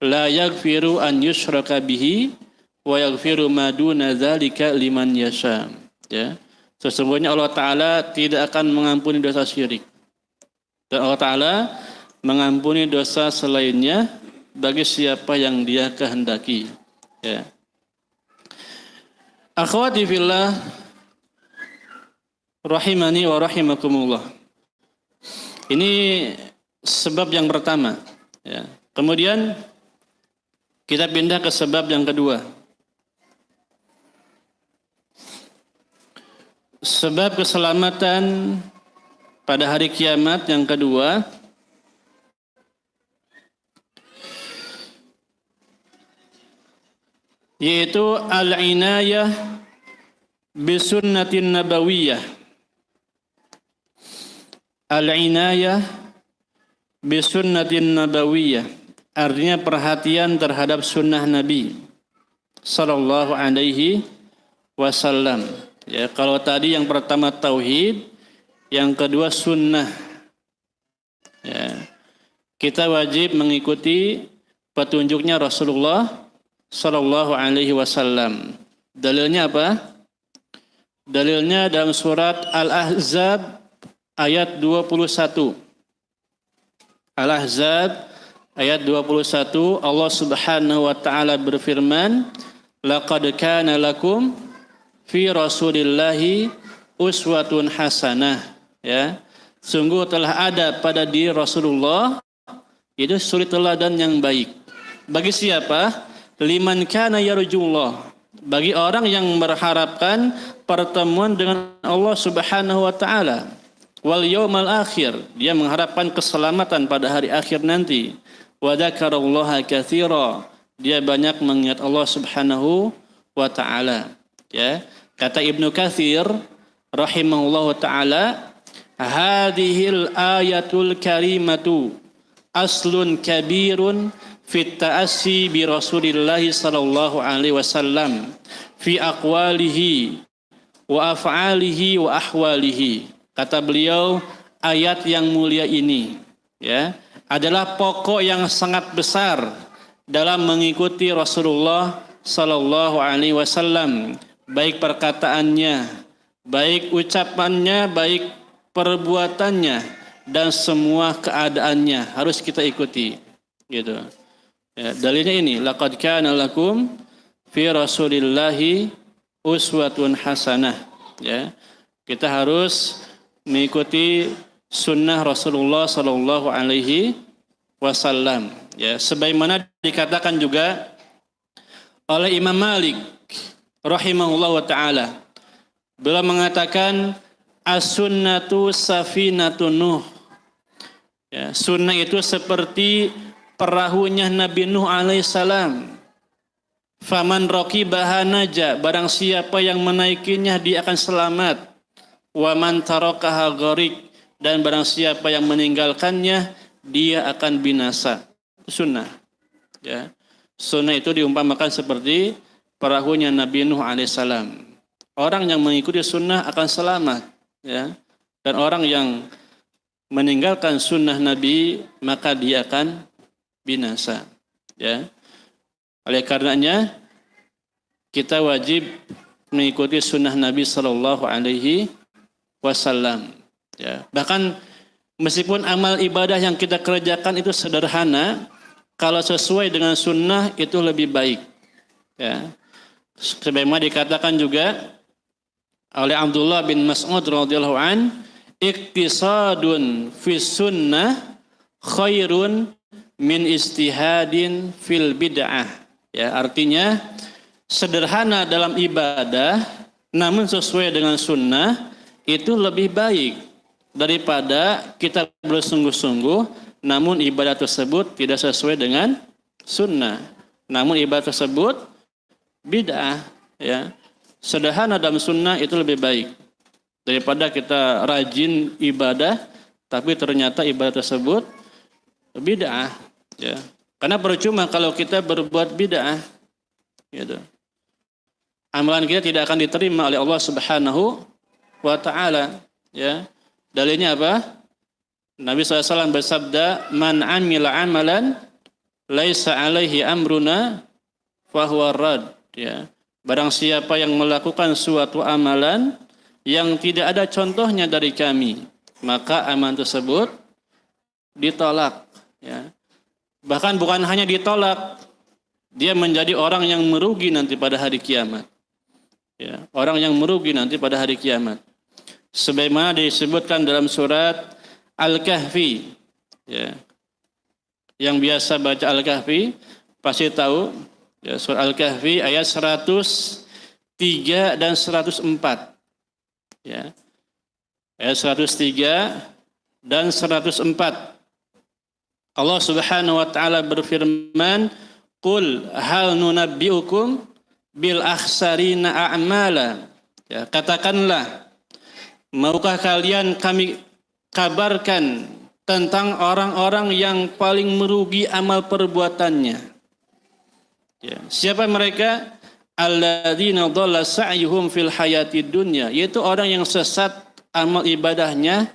la yaghfiru an yushraka bihi wa yaghfiru ma duna dzalika liman yasha. Ya. Sesungguhnya Allah Ta'ala tidak akan mengampuni dosa syirik. Dan Allah Ta'ala mengampuni dosa selainnya bagi siapa yang Dia kehendaki. Ya. Akhwati fillah rahimani wa rahimakumullah. Ini sebab yang pertama. Ya. Kemudian kita pindah ke sebab yang kedua. Sebab keselamatan pada hari kiamat yang kedua yaitu al-inayah bisunnatin nabawiyah. Al-inayah bisunnatin nabawiyah artinya perhatian terhadap sunnah Nabi sallallahu alaihi wasallam. Ya, kalau tadi yang pertama tauhid, yang kedua sunnah. Ya, kita wajib mengikuti petunjuknya Rasulullah sallallahu alaihi wasallam. Dalilnya apa? Dalilnya dalam surat Al-Ahzab ayat 21. Al-Ahzab ayat 21 Allah Subhanahu wa taala berfirman, "Laqad kana lakum fi Rasulillahi uswatun hasanah." Ya. Sungguh telah ada pada diri Rasulullah itu suri teladan yang baik. Bagi siapa? Liman kana yarjullah. Bagi orang yang berharapkan pertemuan dengan Allah Subhanahu wa taala. Wal yaumal akhir, dia mengharapkan keselamatan pada hari akhir nanti. Wa dzakarallaha katsira, dia banyak mengingat Allah Subhanahu wa taala. Ya, kata Ibnu Katsir rahimahullahu taala, hadhil ayatul karimatu aslun kabirun fit ta'assi bi Rasulillah sallallahu alaihi wasallam fi aqwalihi wa af'alihi wa ahwalihi. Kata beliau, ayat yang mulia ini ya adalah pokok yang sangat besar dalam mengikuti Rasulullah sallallahu alaihi wasallam, baik perkataannya, baik ucapannya, baik perbuatannya, dan semua keadaannya harus kita ikuti. Gitu. Ya, dalilnya ini, laqad kana lakum fi Rasulillahi uswatun hasanah. Ya, kita harus mengikuti sunnah Rasulullah sallallahu alaihi wasallam. Ya, sebagaimana dikatakan juga oleh Imam Malik rahimahullah wa ta'ala. Beliau mengatakan as-sunnatu safinatun Nuh. Ya, sunnah itu seperti perahunya Nabi Nuh alaihissalam. Faman raqibaha naja, barang siapa yang menaikinya dia akan selamat. Wa man tarakaha gharik, dan barang siapa yang meninggalkannya dia akan binasa. Sunnah. Ya. Sunnah itu diumpamakan seperti perahunya Nabi Nuh alaihissalam. Orang yang mengikuti sunnah akan selamat, ya. Dan orang yang meninggalkan sunnah Nabi maka dia akan binasa, ya. Oleh karenanya kita wajib mengikuti sunnah Nabi sallallahu alaihi wasallam, ya. Bahkan meskipun amal ibadah yang kita kerjakan itu sederhana, kalau sesuai dengan sunnah itu lebih baik, ya. Sebagaimana dikatakan juga oleh Abdullah bin Mas'ud radhiyallahu an, iktisadun fi sunnah khairun min istihadin fil bid'ah. Ya, artinya sederhana dalam ibadah namun sesuai dengan sunnah itu lebih baik daripada kita bersungguh-sungguh namun ibadah tersebut tidak sesuai dengan sunnah. Namun ibadah tersebut bid'ah, ya. Sederhana dalam sunnah itu lebih baik daripada kita rajin ibadah tapi ternyata ibadah tersebut bid'ah, ya. Karena percuma kalau kita berbuat bid'ah, gitu. Amalan kita tidak akan diterima oleh Allah Subhanahu wa taala, ya. Dalilnya apa? Nabi SAW bersabda, "Man amila amalan laisa alaihi amruna fahuwa rad." Ya. Barang siapa yang melakukan suatu amalan yang tidak ada contohnya dari kami, maka amalan tersebut ditolak. Ya. Bahkan bukan hanya ditolak, dia menjadi orang yang merugi nanti pada hari kiamat. Ya, orang yang merugi nanti pada hari kiamat. Sebagaimana disebutkan dalam surat Al-Kahfi. Ya. Yang biasa baca Al-Kahfi pasti tahu, ya, surat Al-Kahfi ayat 103 dan 104. Ya. Ayat 103 dan 104. Allah Subhanahu wa taala berfirman, "Qul hal nunabbiukum bil akhsarina a'mala." Ya, katakanlah, maukah kalian kami kabarkan tentang orang-orang yang paling merugi amal perbuatannya? Ya, siapa mereka? Alladzina dhalla sa'yuhum fil hayatid dunya, yaitu orang yang sesat amal ibadahnya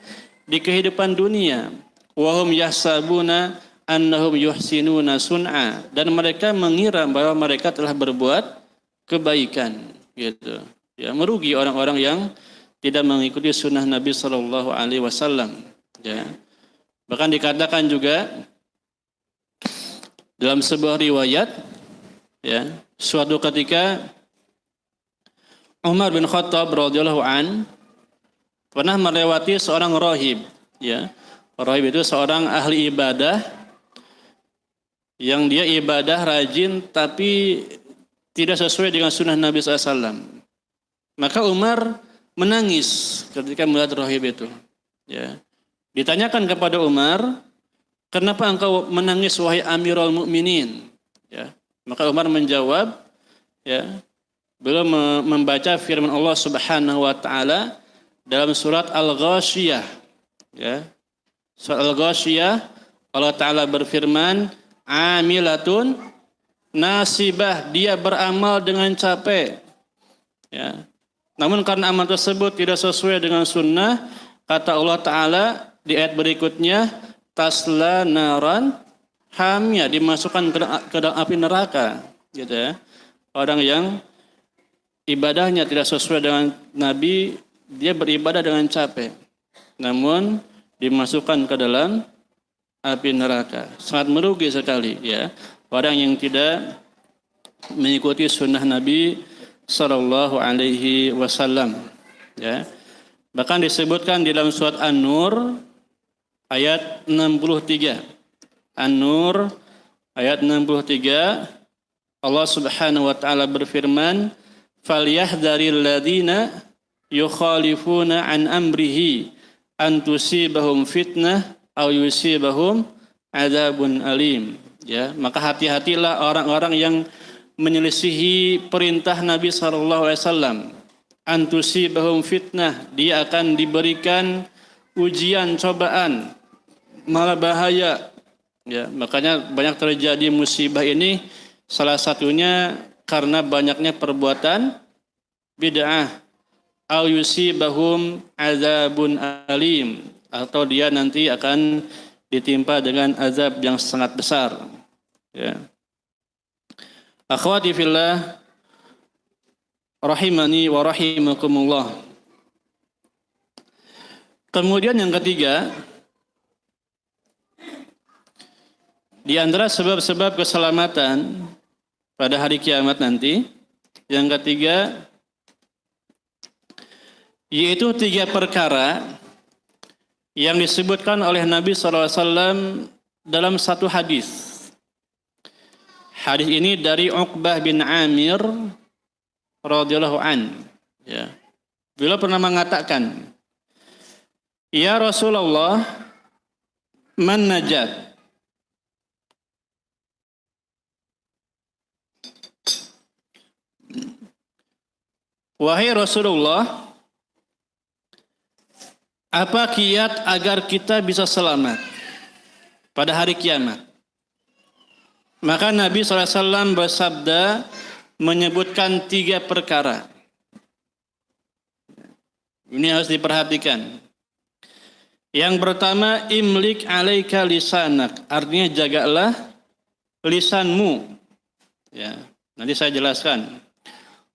di kehidupan dunia. Wahum yahsabuna annahum yuhsinuna sun'a, dan mereka mengira bahwa mereka telah berbuat kebaikan, gitu. Ya, merugi orang-orang yang tidak mengikuti sunnah Nabi sallallahu alaihi wasallam, ya. Bahkan dikatakan juga dalam sebuah riwayat, ya, suatu ketika Umar bin Khattab radhiyallahu an pernah melewati seorang rahib, ya. Rahib itu seorang ahli ibadah yang dia ibadah rajin tapi tidak sesuai dengan sunnah Nabi SAW. Maka Umar menangis ketika melihat rahib itu. Ya. Ditanyakan kepada Umar, kenapa engkau menangis wahai Amirul Mukminin? Ya. Maka Umar menjawab, ya, beliau membaca firman Allah Subhanahu wa taala dalam surat Al-Ghasyiyah. Ya. Surat Al-Ghasyiyah, Allah Ta'ala berfirman, amilatun nasibah, dia beramal dengan capek. Ya. Namun karena amal tersebut tidak sesuai dengan sunnah, kata Allah Ta'ala di ayat berikutnya, tasla naran hamya, dimasukkan ke dalam api neraka. Gitu ya. Orang yang ibadahnya tidak sesuai dengan Nabi, dia beribadah dengan capek. Namun dimasukkan ke dalam api neraka. Sangat merugi sekali, ya, orang yang tidak mengikuti sunnah Nabi sallallahu alaihi wasallam, ya. Bahkan disebutkan di dalam surat An-Nur ayat 63. An-Nur ayat 63, Allah Subhanahu wa taala berfirman, "Falyahdharil ladzina yukhalifuna an amrihi an tusibahum fitnah aw yusibahum adzabun alim." Ya, maka hati-hatilah orang-orang yang menyelisihi perintah Nabi sallallahu alaihi wasallam. An tusibahum fitnah, dia akan diberikan ujian, cobaan, malah bahaya. Ya, makanya banyak terjadi musibah ini, salah satunya karena banyaknya perbuatan bid'ah. Au yusibahum azabun alim, atau dia nanti akan ditimpa dengan azab yang sangat besar. Ya. Akhwati fillah rahimani wa rahimakumullah. Kemudian yang ketiga, di antara sebab-sebab keselamatan pada hari kiamat nanti, yang ketiga yaitu 3 perkara yang disebutkan oleh Nabi SAW dalam satu hadis. Hadis ini dari Uqbah bin Amir radhiyallahu an. Ya. Beliau pernah mengatakan, "Ya Rasulullah, man najat?" Wahai Rasulullah, apa kiat agar kita bisa selamat pada hari kiamat? Maka Nabi SAW bersabda menyebutkan 3 perkara. Ini harus diperhatikan. Yang pertama, imlik alaika lisanak, artinya jagalah lisanmu. Ya, nanti saya jelaskan.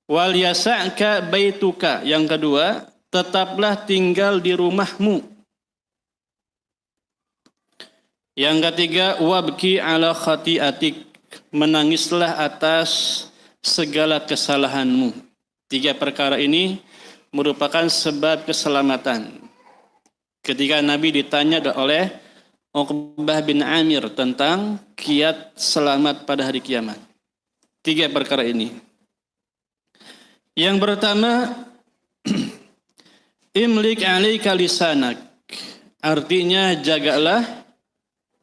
Wal yasa'ka baituka. Yang kedua, tetaplah tinggal di rumahmu. Yang ketiga, wabki ala khati'atik. Menangislah atas segala kesalahanmu. 3 perkara ini merupakan sebab keselamatan. Ketika Nabi ditanya oleh Uqbah bin Amir tentang kiat selamat pada hari kiamat. 3 perkara ini. Yang pertama, imlik alaika lisanak. Artinya jagalah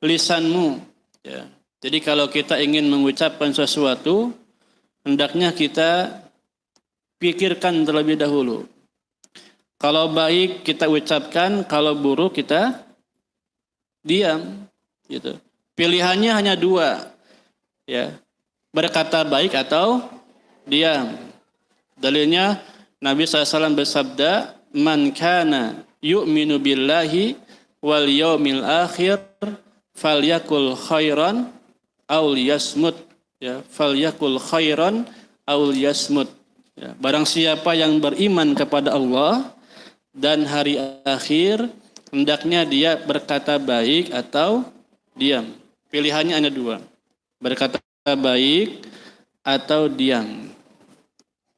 lisanmu. Ya. Jadi kalau kita ingin mengucapkan sesuatu, hendaknya kita pikirkan terlebih dahulu. Kalau baik kita ucapkan, kalau buruk kita diam. Gitu. Pilihannya hanya 2, ya, berkata baik atau diam. Dalilnya Nabi SAW bersabda, "Man kana yu'minu billahi wal yaumil akhir falyakul khairan aw liyasmut." Ya, falyakul khairan aw liyasmut. Ya, barang siapa yang beriman kepada Allah dan hari akhir, hendaknya dia berkata baik atau diam. Pilihannya hanya 2. Berkata baik atau diam.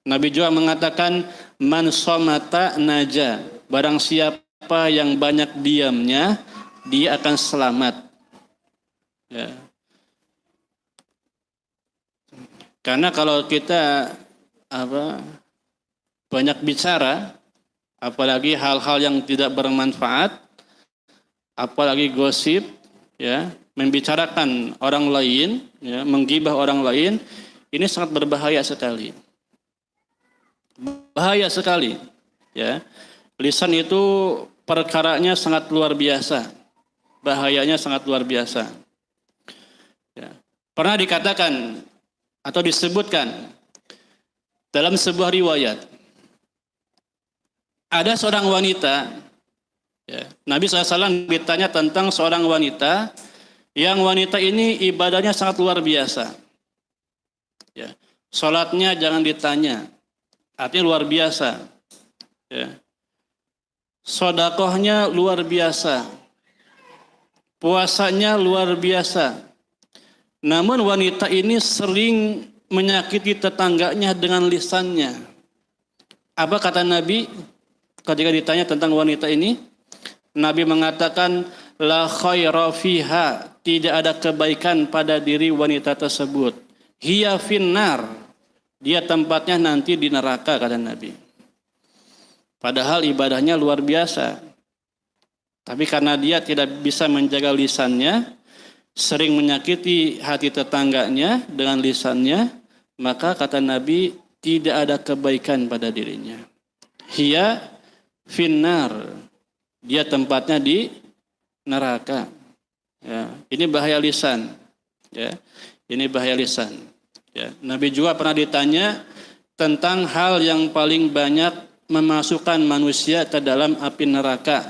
Nabi juga mengatakan, man somata naja. Barang siapa yang banyak diamnya, dia akan selamat. Ya. Karena kalau kita banyak bicara, apalagi hal-hal yang tidak bermanfaat, apalagi gosip, ya, membicarakan orang lain, ya, menggibah orang lain, ini sangat berbahaya sekali. Bahaya sekali, ya. Lisan itu perkaranya sangat luar biasa. Bahayanya sangat luar biasa. Ya. Pernah dikatakan atau disebutkan dalam sebuah riwayat, ada seorang wanita, ya, Nabi SAW ditanya tentang seorang wanita, yang wanita ini ibadahnya sangat luar biasa. Ya. Sholatnya jangan ditanya, artinya luar biasa. Ya. Sodakohnya luar biasa. Puasanya luar biasa. Namun wanita ini sering menyakiti tetangganya dengan lisannya. Apa kata Nabi ketika ditanya tentang wanita ini? Nabi mengatakan, la khaira fiha, tidak ada kebaikan pada diri wanita tersebut. Hiya finnar, dia tempatnya nanti di neraka, kata Nabi. Padahal ibadahnya luar biasa. Tapi karena dia tidak bisa menjaga lisannya, sering menyakiti hati tetangganya dengan lisannya, maka kata Nabi, tidak ada kebaikan pada dirinya. Hiya finnar, dia tempatnya di neraka. Ya, ini bahaya lisan. Ya, ini bahaya lisan. Ya, Nabi juga pernah ditanya tentang hal yang paling banyak memasukkan manusia ke dalam api neraka.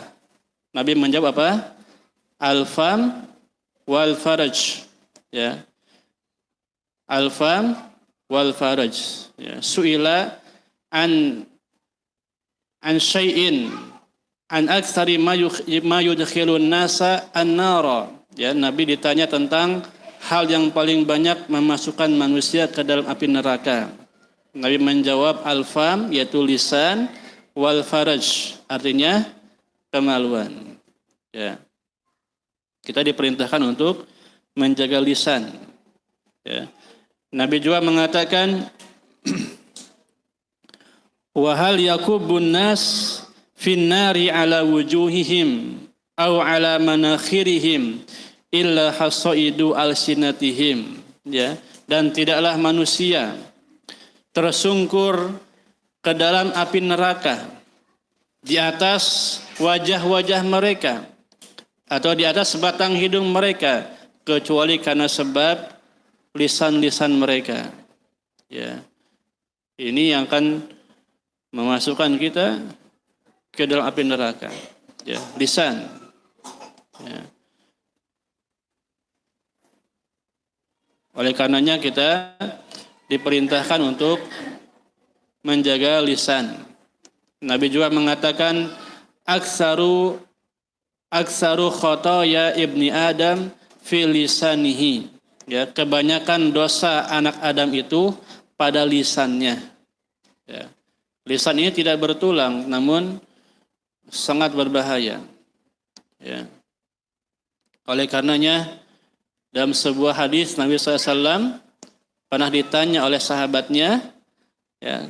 Nabi menjawab apa? Al-fam wal faraj. Ya. Al-fam wal faraj. Ya. Su'ila an syai'in an aktsari ma yudkhilun nasa an-nara. Ya, Nabi ditanya tentang hal yang paling banyak memasukkan manusia ke dalam api neraka. Nabi menjawab al-fam, yaitu lisan, wal faraj, artinya kemaluan. Ya. Kita diperintahkan untuk menjaga lisan. Ya. Nabi juga mengatakan, wa hal yakubun nas finnari ala wujuhihim au ala manakhirihim illa hasaidu alsinatihim. Ya. Dan tidaklah manusia tersungkur ke dalam api neraka di atas wajah-wajah mereka atau di atas sebatang hidung mereka, kecuali karena sebab lisan-lisan mereka. Ya. Ini yang akan memasukkan kita ke dalam api neraka. Ya, lisan. Ya. Oleh karenanya kita diperintahkan untuk menjaga lisan. Nabi juga mengatakan aksaru khotoya ibni Adam fi lisanihi. Ya, kebanyakan dosa anak Adam itu pada lisannya. Ya. Lisan ini tidak bertulang, namun sangat berbahaya. Ya. Oleh karenanya, dalam sebuah hadis Nabi SAW pernah ditanya oleh sahabatnya, ya,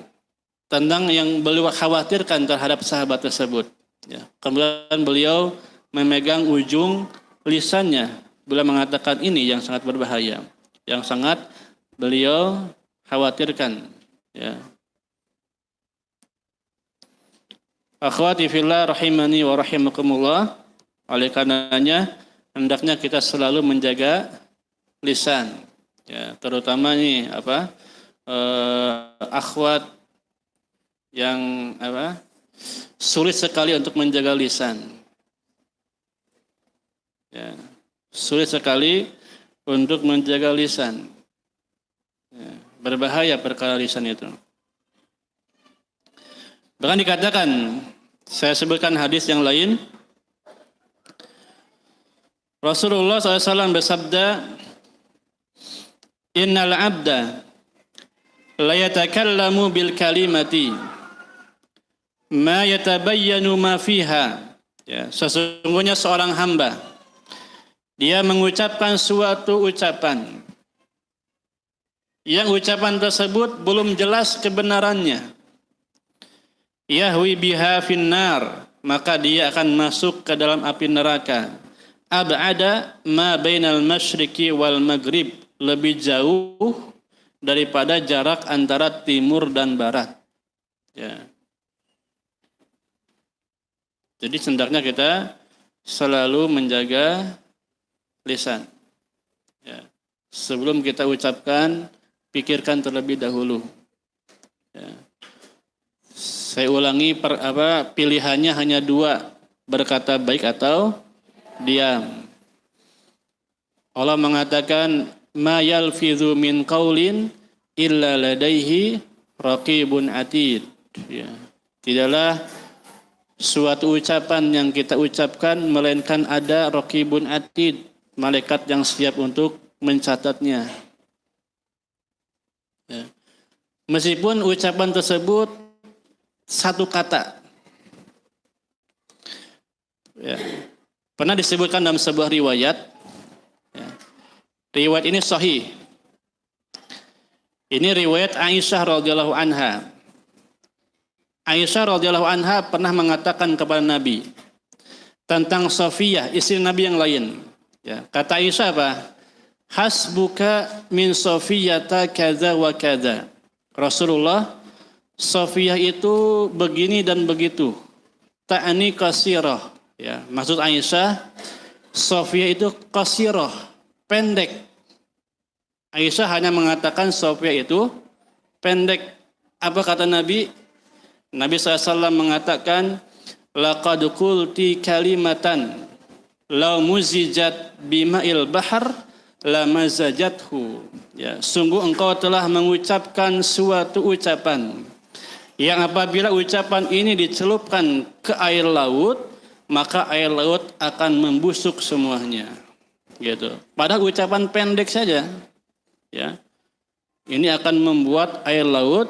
tentang yang beliau khawatirkan terhadap sahabat tersebut. Ya. Kemudian beliau memegang ujung lisannya. Beliau mengatakan ini yang sangat berbahaya, yang sangat beliau khawatirkan. Ya. Akhwati fillah rahimani wa rahimakumullah. Oleh karenanya hendaknya kita selalu menjaga lisan. Ya, terutama nih akhwat yang sulit sekali untuk menjaga lisan. Ya, sulit sekali untuk menjaga lisan. Ya, berbahaya perkara lisan itu. Bahkan dikatakan, saya sebutkan hadis yang lain, Rasulullah SAW bersabda, Innal abda la yatakallamu bil kalimati ma yatabayyanu ma fiha. Ya, sesungguhnya seorang hamba dia mengucapkan suatu ucapan yang ucapan tersebut belum jelas kebenarannya. Yahwi biha finnar, maka dia akan masuk ke dalam api neraka. Ab'ada ma bainal masyriqi wal maghrib, lebih jauh daripada jarak antara timur dan barat. Ya. Jadi hendaknya kita selalu menjaga lisan. Ya. Sebelum kita ucapkan, pikirkan terlebih dahulu. Ya. Saya ulangi, pilihannya hanya dua, berkata baik atau diam. Allah mengatakan, ma yalfidhu min qaulin illa ladaihi raqibun atid. Ya. Tidaklah suatu ucapan yang kita ucapkan melainkan ada raqibun atid, malaikat yang siap untuk mencatatnya. Ya. Meskipun ucapan tersebut satu kata. Ya. Pernah disebutkan dalam sebuah riwayat. Ya. Riwayat ini sahih. Ini riwayat Aisyah radhiyallahu anha. Aisyah radhiyallahu anha pernah mengatakan kepada Nabi tentang Safiyah, istri Nabi yang lain. Ya. Kata Aisyah apa? Hasbuka min Safiyata kaza wa kaza. Rasulullah, Safiyah itu begini dan begitu. Ta'ani qasirah. Ya, maksud Aisyah, Safiyah itu qasirah, pendek. Aisyah hanya mengatakan Safiyah itu pendek. Apa kata Nabi? Nabi SAW mengatakan, laqad qulti kalimatan law muzijat bima'il bahar la mazajathu. Ya, sungguh engkau telah mengucapkan suatu ucapan yang apabila ucapan ini dicelupkan ke air laut, maka air laut akan membusuk semuanya. Gitu. Padahal ucapan pendek saja. Ya. Ini akan membuat air laut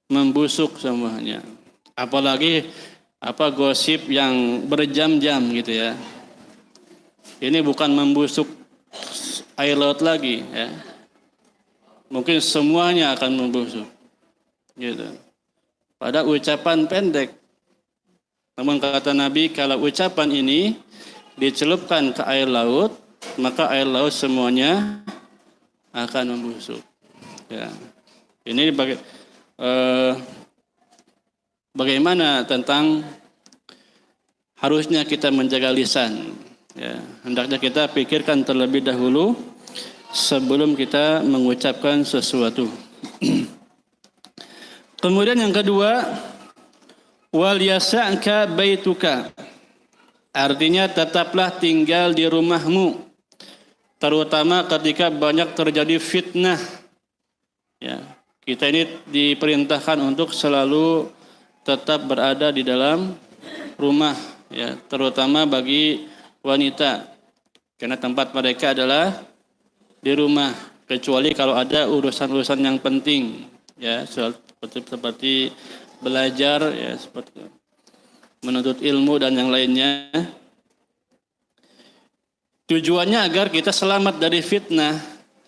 membusuk semuanya. Apalagi gosip yang berjam-jam gitu ya. Ini bukan membusuk air laut lagi ya. Mungkin semuanya akan membusuk. Gitu. Pada ucapan pendek. Namun kata Nabi, kalau ucapan ini dicelupkan ke air laut, maka air laut semuanya akan membusuk. Ya. Ini bagaimana tentang harusnya kita menjaga lisan. Ya. Hendaknya kita pikirkan terlebih dahulu sebelum kita mengucapkan sesuatu. Kemudian yang kedua, wal yasa'ka baituka. Artinya tetaplah tinggal di rumahmu, terutama ketika banyak terjadi fitnah. Ya, Kita ini diperintahkan untuk selalu tetap berada di dalam rumah, ya, terutama bagi wanita, karena tempat mereka adalah di rumah, kecuali kalau ada urusan-urusan yang penting, ya, seperti belajar, ya, seperti menuntut ilmu dan yang lainnya. Tujuannya agar kita selamat dari fitnah.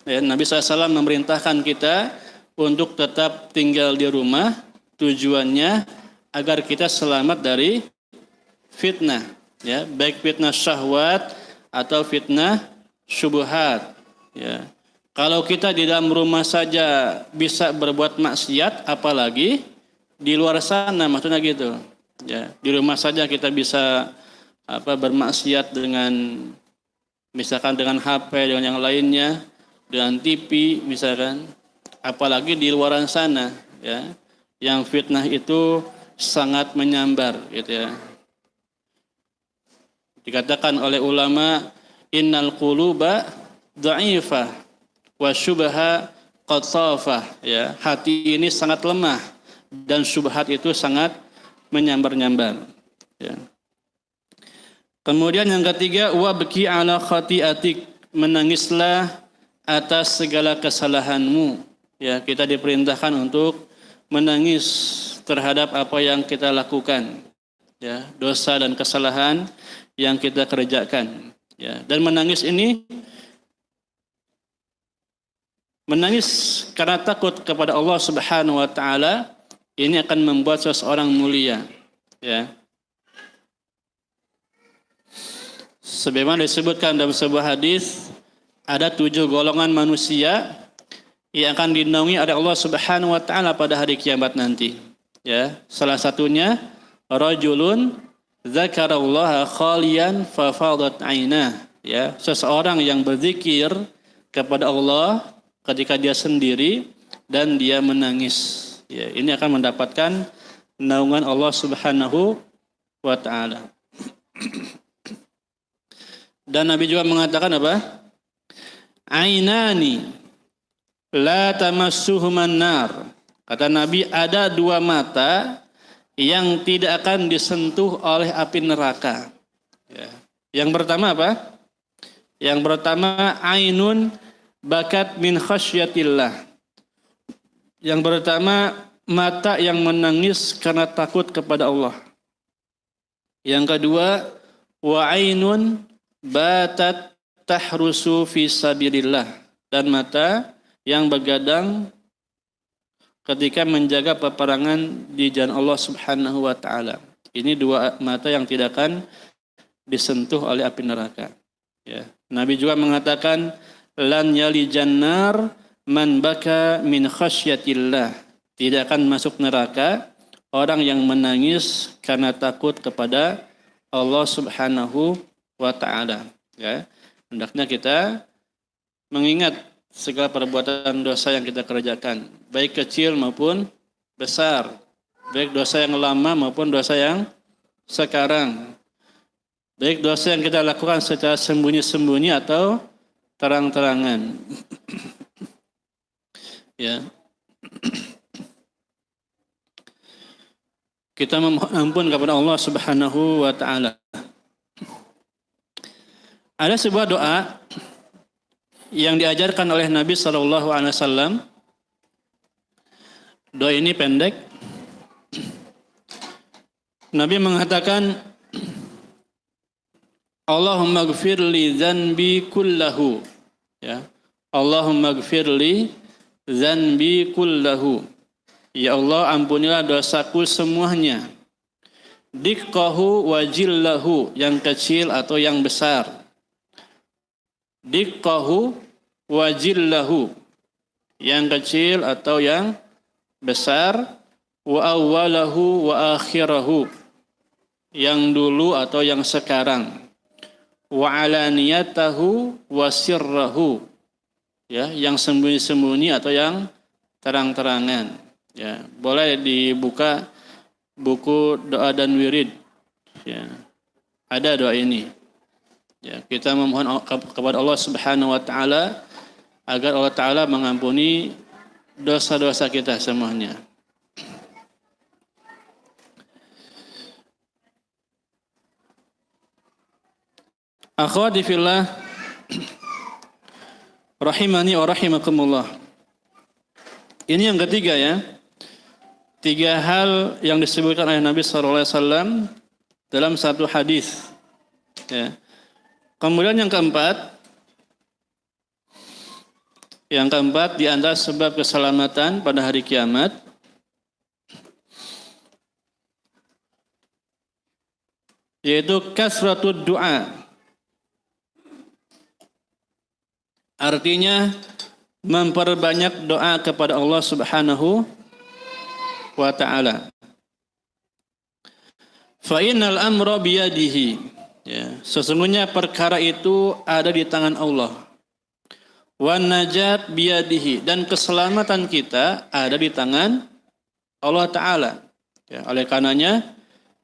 Ya, Nabi SAW memerintahkan kita untuk tetap tinggal di rumah. Tujuannya agar kita selamat dari fitnah. Ya, baik fitnah syahwat atau fitnah syubhat. Ya. Kalau kita di dalam rumah saja bisa berbuat maksiat, apalagi di luar sana, maksudnya gitu. Ya, di rumah saja kita bisa bermaksiat dengan misalkan dengan HP, dengan yang lainnya, dengan TV misalkan, apalagi di luar sana, ya, yang fitnah itu sangat menyambar, gitu ya. Dikatakan oleh ulama, innal quluba dha'ifah wa syubha qatsafah, ya, hati ini sangat lemah dan syubhat itu sangat menyambar-nyambar, ya. Kemudian yang ketiga, wabki ala khati'atik, menangislah atas segala kesalahanmu. Ya, kita diperintahkan untuk menangis terhadap apa yang kita lakukan, ya, dosa dan kesalahan yang kita kerjakan, ya. Dan menangis ini, menangis karena takut kepada Allah Subhanahu wa taala, ini akan membuat seseorang mulia, ya. Sebagaimana disebutkan dalam sebuah hadis, ada 7 golongan manusia yang akan dinaungi oleh Allah Subhanahu wa taala pada hari kiamat nanti, ya. Salah satunya rajulun dzakarallaha khalian fa fadat ainah, ya, seseorang yang berzikir kepada Allah ketika dia sendiri dan dia menangis. Ya, ini akan mendapatkan naungan Allah Subhanahu wa taala. Dan Nabi juga mengatakan apa? Ainani la tamassuhuman nar. Kata Nabi, ada 2 mata yang tidak akan disentuh oleh api neraka. Ya. Yang pertama apa? Yang pertama, ainun bakat min khasyatillah. Yang pertama, mata yang menangis karena takut kepada Allah. Yang kedua, wa ainun batat tahrusu fi sabilillah, dan mata yang begadang ketika menjaga peperangan di jalan Allah Subhanahu wa taala. Ini 2 mata yang tidak akan disentuh oleh api neraka, ya. Nabi juga mengatakan lan yalijan nar man baka min khasyatillah, tidak akan masuk neraka orang yang menangis karena takut kepada Allah Subhanahu wa ta'ala, ya. Hendaknya kita mengingat segala perbuatan dosa yang kita kerjakan, baik kecil maupun besar, baik dosa yang lama maupun dosa yang sekarang, baik dosa yang kita lakukan secara sembunyi-sembunyi atau terang-terangan. Ya. Kita memohon ampun kepada Allah Subhanahu wa taala. Ada sebuah doa yang diajarkan oleh Nabi sallallahu alaihi wasallam. Doa ini pendek. Nabi mengatakan, Allahumma ighfir li dzanbi kullahu, ya. Allahumma ighfir li dzanbi kullahu. Ya Allah, ampunilah dosaku semuanya. Diqqahu wa jillahu, yang kecil atau yang besar. Diqqahu wa jillahu, yang kecil atau yang besar. Wa awwalahu wa akhirahu, yang dulu atau yang sekarang. Wa alaniyatahu wa sirrahu, ya, yang sembunyi-sembunyi atau yang terang-terangan. Ya, boleh dibuka buku doa dan wirid. Ya, ada doa ini. Ya, kita memohon kepada Allah Subhanahu wa taala agar Allah taala mengampuni dosa-dosa kita semuanya. Akhwati fillah rahimani wa rahimakumullah. Ini yang ketiga ya. 3 hal yang disebutkan oleh Nabi sallallahu alaihi wasallam dalam satu hadis. Ya. Kemudian yang keempat di antara sebab keselamatan pada hari kiamat yaitu kasratud du'a. Artinya memperbanyak doa kepada Allah Subhanahu wa ta'ala. Fa innal amra biyadihi. Ya, sesungguhnya perkara itu ada di tangan Allah. Wan najat biyadihi, dan keselamatan kita ada di tangan Allah Ta'ala. Ya, oleh karenanya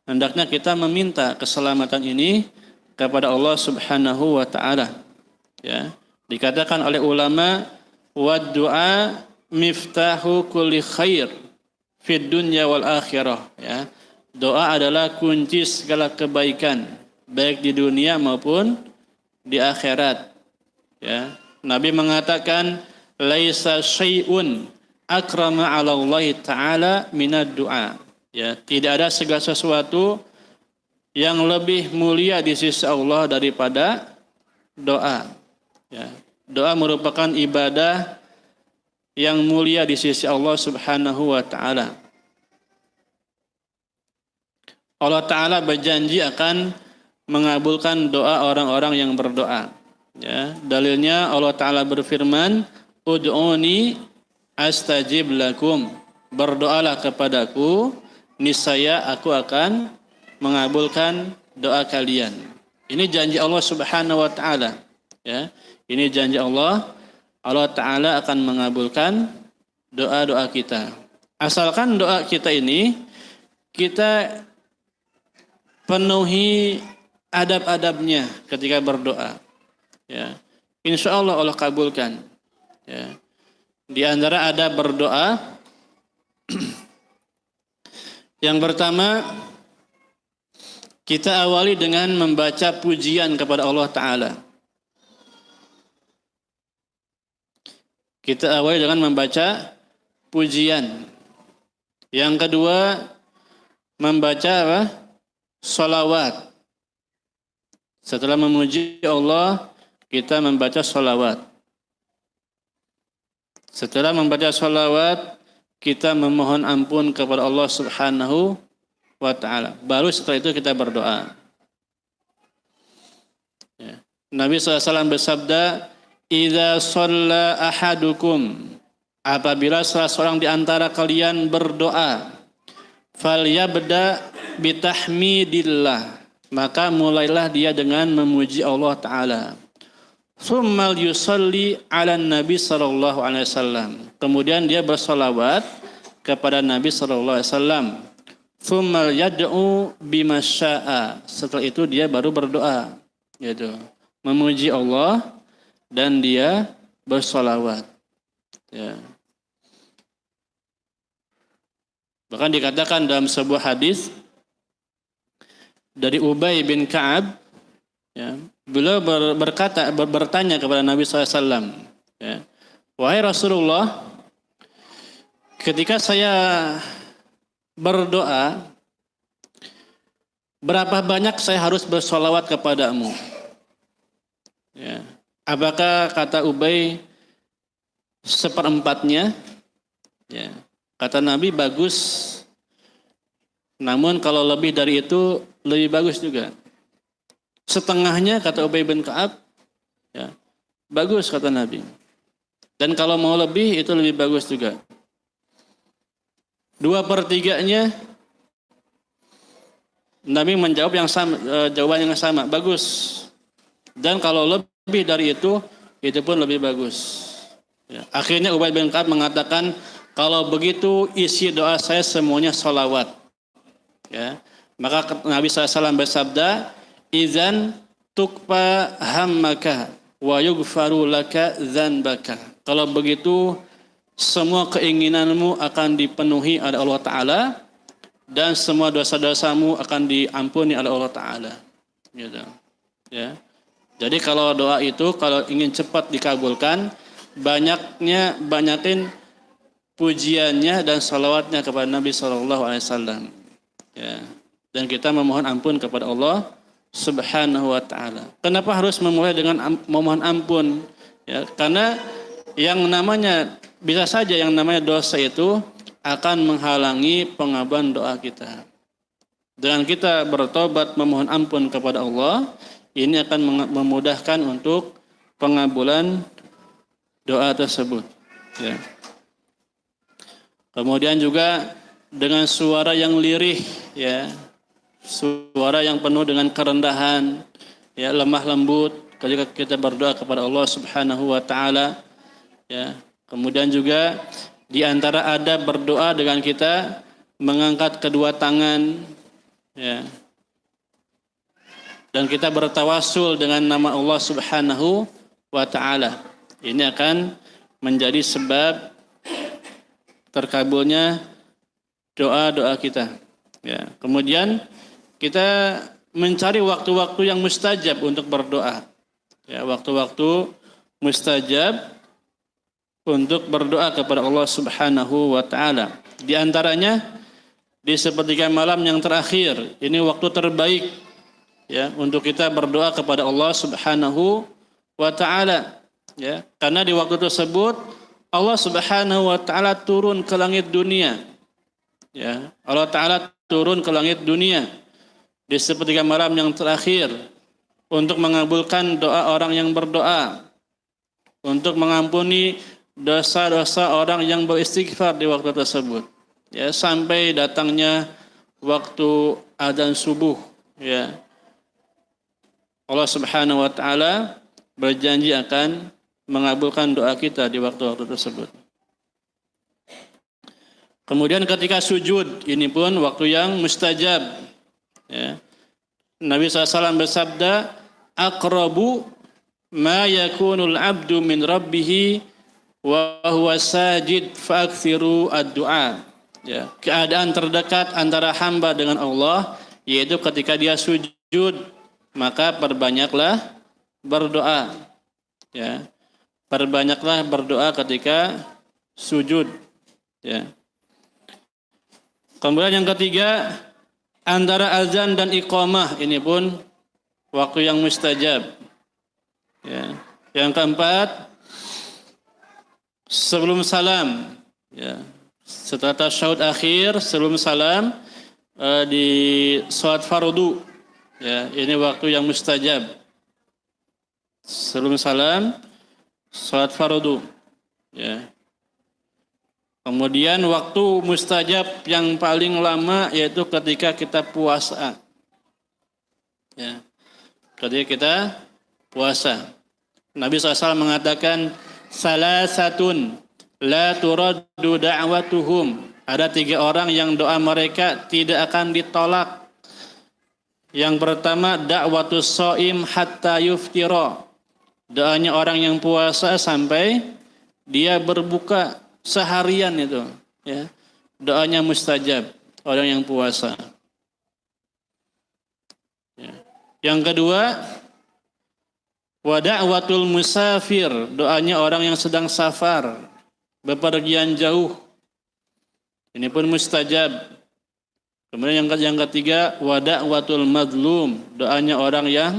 hendaknya kita meminta keselamatan ini kepada Allah Subhanahu wa ta'ala. Ya, dikatakan oleh ulama, wad du'a miftahu kulli khair fid dunya wal akhirah. Ya, doa adalah kunci segala kebaikan baik di dunia maupun di akhirat. Ya, Nabi mengatakan laisa syai'un akrama 'ala Allah taala minad du'a. Ya, tidak ada segala sesuatu yang lebih mulia di sisi Allah daripada doa. Ya, doa merupakan ibadah yang mulia di sisi Allah Subhanahu wa taala. Allah Ta'ala berjanji akan mengabulkan doa orang-orang yang berdoa. Ya, dalilnya Allah Ta'ala berfirman, ud'uni astajib lakum. Berdoalah kepadaku, niscaya aku akan mengabulkan doa kalian. Ini janji Allah Subhanahu wa Ta'ala. Ya, ini janji Allah. Allah Ta'ala akan mengabulkan doa-doa kita. Asalkan doa kita ini kita penuhi adab-adabnya ketika berdoa. Ya, insya Allah Allah kabulkan. Ya, di antara adab berdoa, yang pertama kita awali dengan membaca pujian kepada Allah Ta'ala. Kita awali dengan membaca pujian. Yang kedua membaca apa? Sholawat. Setelah memuji Allah, kita membaca sholawat. Setelah membaca sholawat, kita memohon ampun kepada Allah Subhanahu wa ta'ala. Baru setelah itu kita berdoa. Ya. Nabi SAW bersabda, idza shalla ahadukum, apabila salah seorang di antara kalian berdoa, falyabda bitahmidillah, maka mulailah dia dengan memuji Allah Ta'ala. Tsummal yusalli ala Nabi sallallahu alaihi wasallam, kemudian dia bersolawat kepada Nabi sallallahu alaihi wasallam. Tsummal yad'u bima syaa, setelah itu dia baru berdoa, yaitu memuji Allah dan dia bersolawat. Ya. Bahkan dikatakan dalam sebuah hadis dari Ubay bin Ka'ab, ya, beliau bertanya kepada Nabi SAW, ya, wahai Rasulullah, ketika saya berdoa, berapa banyak saya harus bersolawat kepadamu? Ya. Apakah kata Ubay 1/4-nya? Ya. Kata Nabi bagus, namun kalau lebih dari itu lebih bagus juga. Setengahnya kata Ubay bin Ka'ab, ya, bagus kata Nabi. Dan kalau mau lebih itu lebih bagus juga. 2/3-nya Nabi menjawab yang sama, jawaban yang sama, bagus. Dan kalau lebih dari itu pun lebih bagus. Ya. Akhirnya Ubay bin Ka'ab mengatakan, kalau begitu isi doa saya semuanya sholawat. Ya. Maka Nabi SAW bersabda, izan tukpa hammaka wa yughfaru laka dzanbaka. Kalau begitu semua keinginanmu akan dipenuhi oleh Allah Ta'ala dan semua dosa-dosamu akan diampuni oleh Allah Ta'ala. Gitu. Ya. Jadi kalau doa itu kalau ingin cepat dikabulkan, banyakin pujiannya dan salawatnya kepada Nabi SAW. Ya. Dan kita memohon ampun kepada Allah Subhanahu wa Ta'ala. Kenapa harus memulai dengan memohon ampun? Ya, karena yang namanya bisa saja yang namanya dosa itu akan menghalangi pengabulan doa kita. Dengan kita bertobat memohon ampun kepada Allah, ini akan memudahkan untuk pengabulan doa tersebut. Ya. Kemudian juga dengan suara yang lirih, ya, suara yang penuh dengan kerendahan, ya, lemah lembut ketika kita berdoa kepada Allah Subhanahu wa Ta'ala. Ya. Kemudian juga di antara adab berdoa dengan kita mengangkat kedua tangan, ya, dan kita bertawasul dengan nama Allah Subhanahu wa Ta'ala. Ini akan menjadi sebab terkabulnya doa-doa kita. Ya. Kemudian kita mencari waktu-waktu yang mustajab untuk berdoa. Ya, waktu-waktu mustajab untuk berdoa kepada Allah Subhanahu wa Ta'ala. Di antaranya di sepertiga malam yang terakhir, ini waktu terbaik, ya, untuk kita berdoa kepada Allah Subhanahu wa Ta'ala. Ya, karena di waktu tersebut Allah Subhanahu wa Ta'ala turun ke langit dunia. Ya, Allah Ta'ala turun ke langit dunia di sepertiga malam yang terakhir untuk mengabulkan doa orang yang berdoa, untuk mengampuni dosa-dosa orang yang beristighfar di waktu tersebut. Ya, sampai datangnya waktu adzan subuh, ya. Allah Subhanahu wa Ta'ala berjanji akan mengabulkan doa kita di waktu-waktu tersebut. Kemudian ketika sujud, ini pun waktu yang mustajab. Ya. Nabi SAW bersabda, "Aqrabu ma yakunul abdu min rabbih wa huwa sajid fa'akthiru ad-du'a." Ya, keadaan terdekat antara hamba dengan Allah yaitu ketika dia sujud, maka perbanyaklah berdoa. Ya. Perbanyaklah berdoa ketika sujud. Ya. Kemudian yang ketiga, antara azan dan iqamah, ini pun waktu yang mustajab. Ya. Yang keempat, sebelum salam, ya, setelah tasyahud akhir, sebelum salam di salat fardu, ya, ini waktu yang mustajab. Sebelum salam, salat fardu, ya. Kemudian waktu mustajab yang paling lama yaitu ketika kita puasa. Ya. Ketika kita puasa. Nabi SAW mengatakan, "Salasatun la turaddu da'watuhum." Ada 3 orang yang doa mereka tidak akan ditolak. Yang pertama, da'watus shaim hatta yuftira. Doanya orang yang puasa sampai dia berbuka seharian itu, ya. Doanya mustajab orang yang puasa. Ya. Yang kedua, wa da'watul musafir, doanya orang yang sedang safar, bepergian jauh. Ini pun mustajab. Kemudian yang ketiga, wa da'watul mazlum, doanya orang yang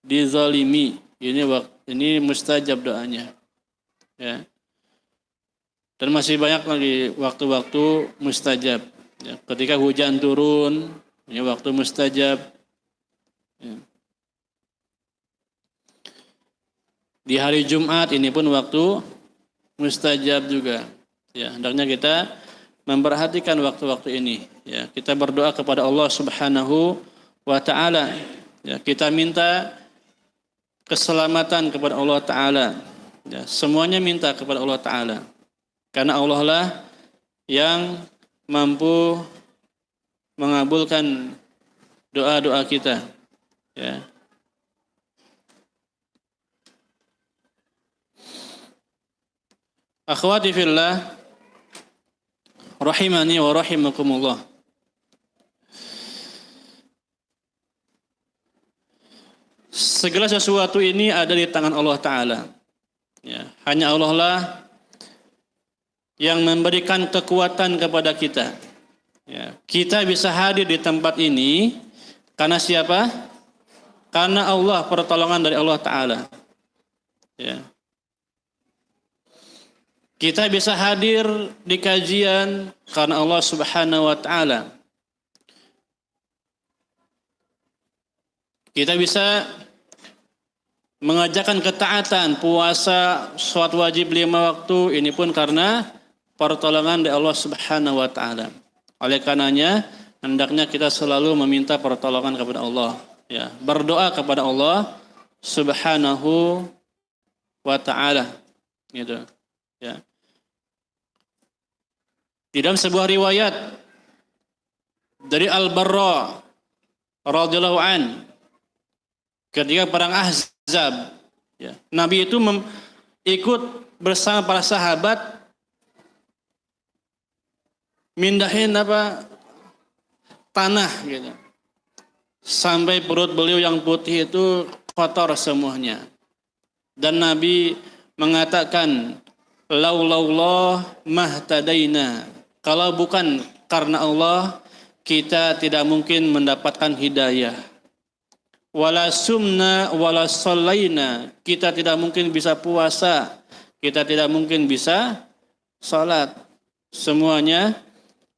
dizalimi. Ini mustajab doanya. Ya. Dan masih banyak lagi waktu-waktu mustajab. Ya, ketika hujan turun, ini waktu mustajab. Ya. Di hari Jumat ini pun waktu mustajab juga. Ya, hendaknya kita memperhatikan waktu-waktu ini. Ya, kita berdoa kepada Allah Subhanahu wa Ta'ala. Ya, kita minta keselamatan kepada Allah Ta'ala. Ya, semuanya minta kepada Allah Ta'ala. Karena Allah lah yang mampu mengabulkan doa-doa kita. Ya. Akhwati fillah, rahimani wa rahimakumullah. Segala sesuatu ini ada di tangan Allah Ta'ala. Ya, hanya Allah lah yang memberikan kekuatan kepada kita. Ya, kita bisa hadir di tempat ini karena siapa? Karena Allah, pertolongan dari Allah Ta'ala. Ya. Kita bisa hadir di kajian karena Allah Subhanahu wa Ta'ala. Kita bisa mengajarkan ketaatan, puasa, sholat wajib 5 waktu, ini pun karena pertolongan dari Allah Subhanahu wa Ta'ala. Oleh karenanya, hendaknya kita selalu meminta pertolongan kepada Allah, ya, berdoa kepada Allah Subhanahu wa Ta'ala, gitu, ya. Di dalam sebuah riwayat dari Al-Barra radhiyallahu an, ketika perang Ahzab, ya, Nabi itu ikut bersama para sahabat mindahin tanah, gitu, sampai perut beliau yang putih itu kotor semuanya. Dan Nabi mengatakan, laulallah mahtadaina, kalau bukan karena Allah, kita tidak mungkin mendapatkan hidayah. Wala sumna wala sallaina, kita tidak mungkin bisa puasa, kita tidak mungkin bisa salat. Semuanya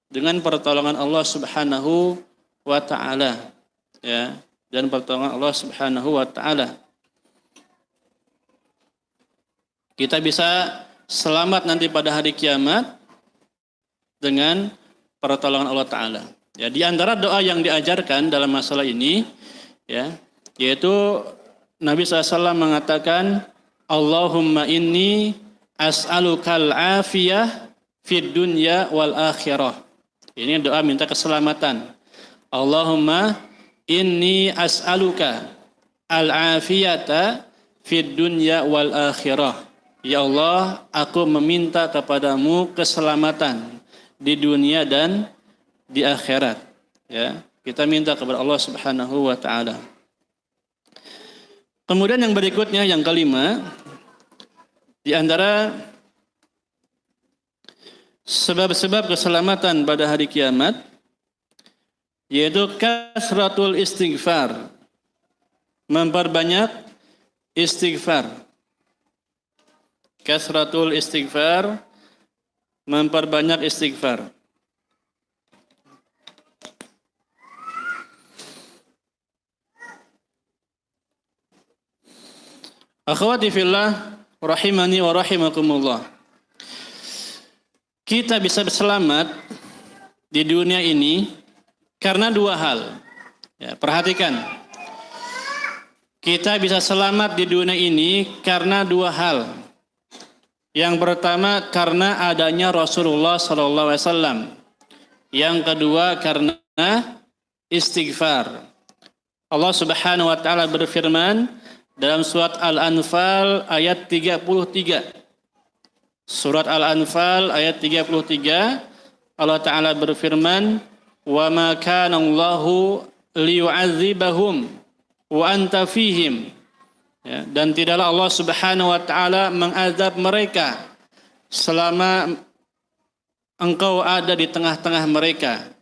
dengan pertolongan Allah Subhanahu wa Ta'ala, ya, dan pertolongan Allah Subhanahu wa Ta'ala. Kita bisa selamat nanti pada hari kiamat dengan pertolongan Allah Ta'ala. Ya, di antara doa yang diajarkan dalam masalah ini, ya, yaitu Nabi SAW mengatakan, Allahumma inni as'alukal afiyah fid dunya wal akhirah. Ini doa minta keselamatan. Allahumma inni as'aluka al-afiyata fid dunya wal akhirah. Ya Allah, aku meminta kepadamu keselamatan di dunia dan di akhirat. Ya, kita minta kepada Allah Subhanahu wa Ta'ala. Kemudian yang berikutnya, yang kelima, di antara sebab-sebab keselamatan pada hari kiamat, yaitu kasratul istighfar, memperbanyak istighfar. Kasratul istighfar, memperbanyak istighfar. Akhwati fillah, rahimani wa rahimakumullah. Kita bisa selamat di dunia ini karena dua hal. Ya, perhatikan. Kita bisa selamat di dunia ini karena dua hal. Yang pertama karena adanya Rasulullah SAW. Yang kedua karena istighfar. Allah Subhanahu wa Ta'ala berfirman dalam surat Al-Anfal ayat 33. Surat Al-Anfal ayat 33, Allah Ta'ala berfirman, "Wa ma kana Allahu liyu'adzibahum wa anta fihim." Ya, dan tidaklah Allah Subhanahu wa Ta'ala mengazab mereka selama engkau ada di tengah-tengah mereka.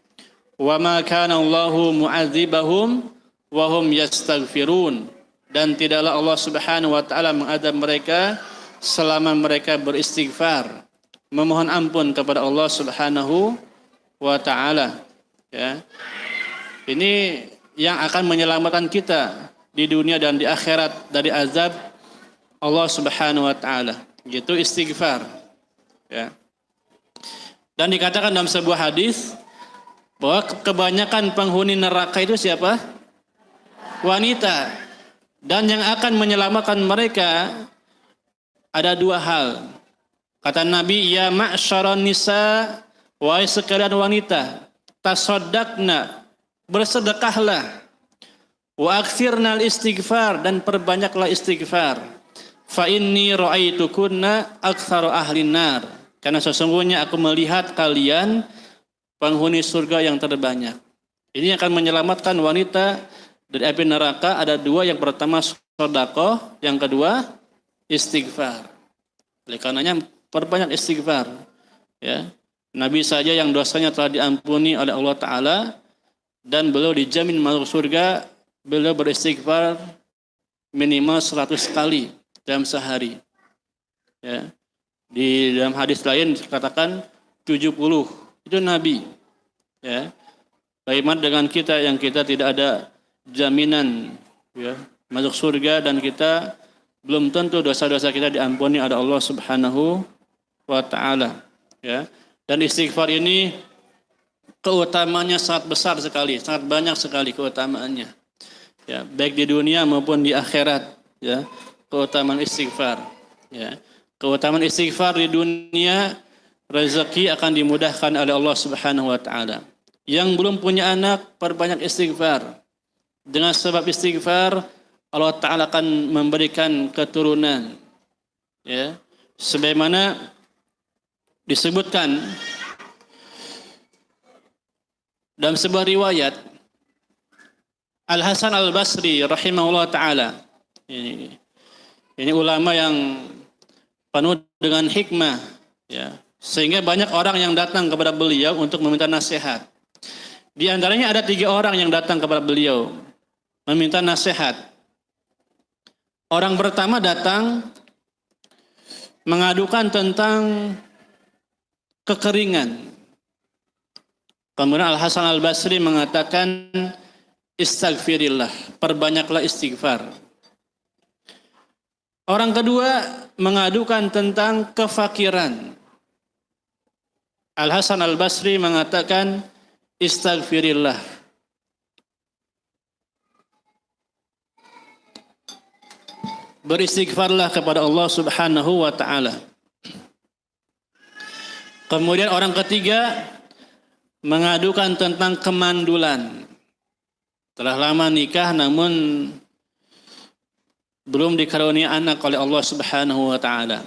Wa ma kana Allahu mu'adzibahum wa hum yastaghfirun. Dan tidaklah Allah Subhanahu wa Ta'ala mengazab mereka selama mereka beristighfar, memohon ampun kepada Allah Subhanahu wa Ta'ala. Ya. Ini yang akan menyelamatkan kita di dunia dan di akhirat dari azab Allah Subhanahu wa Ta'ala, yaitu istighfar. Ya. Dan dikatakan dalam sebuah hadis bahwa kebanyakan penghuni neraka itu siapa? Wanita. Dan yang akan menyelamatkan mereka ada dua hal. Kata Nabi, ya ma'syaran nisa, wahai sekalian wanita, tasaddaqna, bersedekahlah, wa aktsirnal istighfar, dan perbanyaklah istighfar. fa inni ra'aitukunna aktsaru ahlin nar. Karena sesungguhnya aku melihat kalian penghuni surga yang terbanyak. Ini akan menyelamatkan wanita dari api neraka. Ada dua, yang pertama sedekah, yang kedua istighfar. Oleh karenanya perbanyak istighfar. Ya. Nabi saja yang dosanya telah diampuni oleh Allah Ta'ala dan beliau dijamin masuk surga, beliau beristighfar minimal 100 kali dalam sehari. Ya. Di dalam hadis lain dikatakan 70. Itu Nabi. Ya. Bagaimana dengan kita yang kita tidak ada jaminan ya, masuk surga, dan kita belum tentu dosa-dosa kita diampuni oleh Allah Subhanahu wa Ta'ala. Ya. Dan istighfar ini keutamaannya sangat besar sekali, sangat banyak sekali keutamaannya. Ya, baik di dunia maupun di akhirat. Ya, keutamaan istighfar. Ya. Keutamaan istighfar di dunia, rezeki akan dimudahkan oleh Allah Subhanahu wa Ta'ala. Yang belum punya anak, perbanyak istighfar. Dengan sebab istighfar, Allah Ta'ala akan memberikan keturunan. Ya. Sebagaimana disebutkan dalam sebuah riwayat, Al-Hasan Al-Basri rahimahullah ta'ala. Ini ulama yang penuh dengan hikmah. Ya. Sehingga banyak orang yang datang kepada beliau untuk meminta nasihat. Di antaranya ada 3 orang yang datang kepada beliau meminta nasihat. Orang pertama datang mengadukan tentang kekeringan. Kemudian Al-Hasan Al-Basri mengatakan, istighfirillah, perbanyaklah istighfar. Orang kedua mengadukan tentang kefakiran. Al-Hasan Al-Basri mengatakan, istighfirillah. Beristighfarlah kepada Allah Subhanahu wa Ta'ala. Kemudian orang ketiga mengadukan tentang kemandulan. Telah lama nikah namun belum dikaruniai anak oleh Allah Subhanahu wa Ta'ala.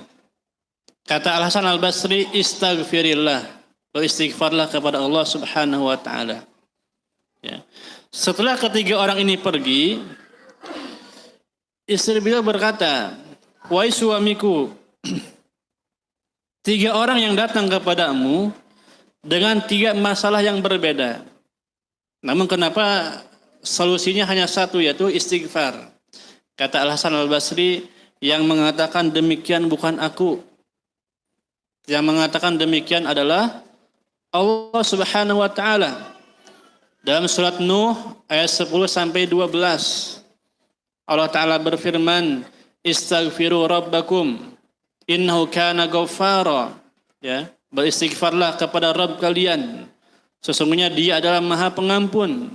Kata Al-Hasan Al-Basri, istighfirillah. Beristighfarlah kepada Allah Subhanahu wa Ta'ala. Ya. Setelah ketiga orang ini pergi, istri beliau berkata, wahai suamiku, 3 orang yang datang kepadamu dengan 3 masalah yang berbeda. Namun kenapa solusinya hanya satu, yaitu istighfar? Kata Al-Hasan Al-Basri, yang mengatakan demikian bukan aku. Yang mengatakan demikian adalah Allah Subhanahu wa Ta'ala. Dalam surat Nuh ayat 10 sampai 12, Allah Ta'ala berfirman, istaghfiru rabbakum innahu kana ghaffara. Ya, beristighfarlah kepada Rabb kalian, sesungguhnya Dia adalah Maha Pengampun.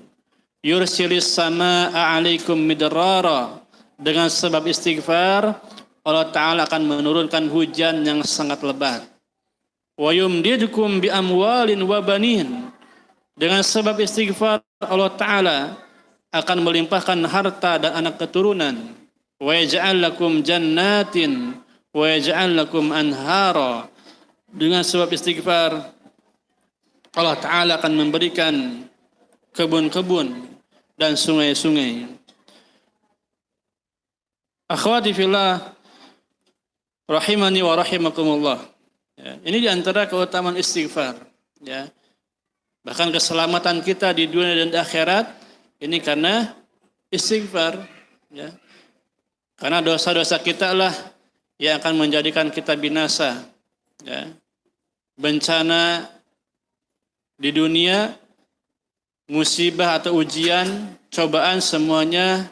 Yursilis samaa'a 'alaikum midrara. Dengan sebab istighfar, Allah Ta'ala akan menurunkan hujan yang sangat lebat. Wa yumdidkum bi amwalin wa banin. Dengan sebab istighfar, Allah Ta'ala akan melimpahkan harta dan anak keturunan. Wa yaj'al lakum jannatin wa yaj'al lakum anhara. Dengan sebab istighfar, Allah Ta'ala akan memberikan kebun-kebun dan sungai-sungai. Akhwati fillah rahimani wa rahimakumullah. Ya, ini diantara keutamaan istighfar. Ya. Bahkan keselamatan kita di dunia dan di akhirat ini karena istighfar. Ya. Karena dosa-dosa kita lah yang akan menjadikan kita binasa. Ya. Bencana di dunia, musibah atau ujian, cobaan, semuanya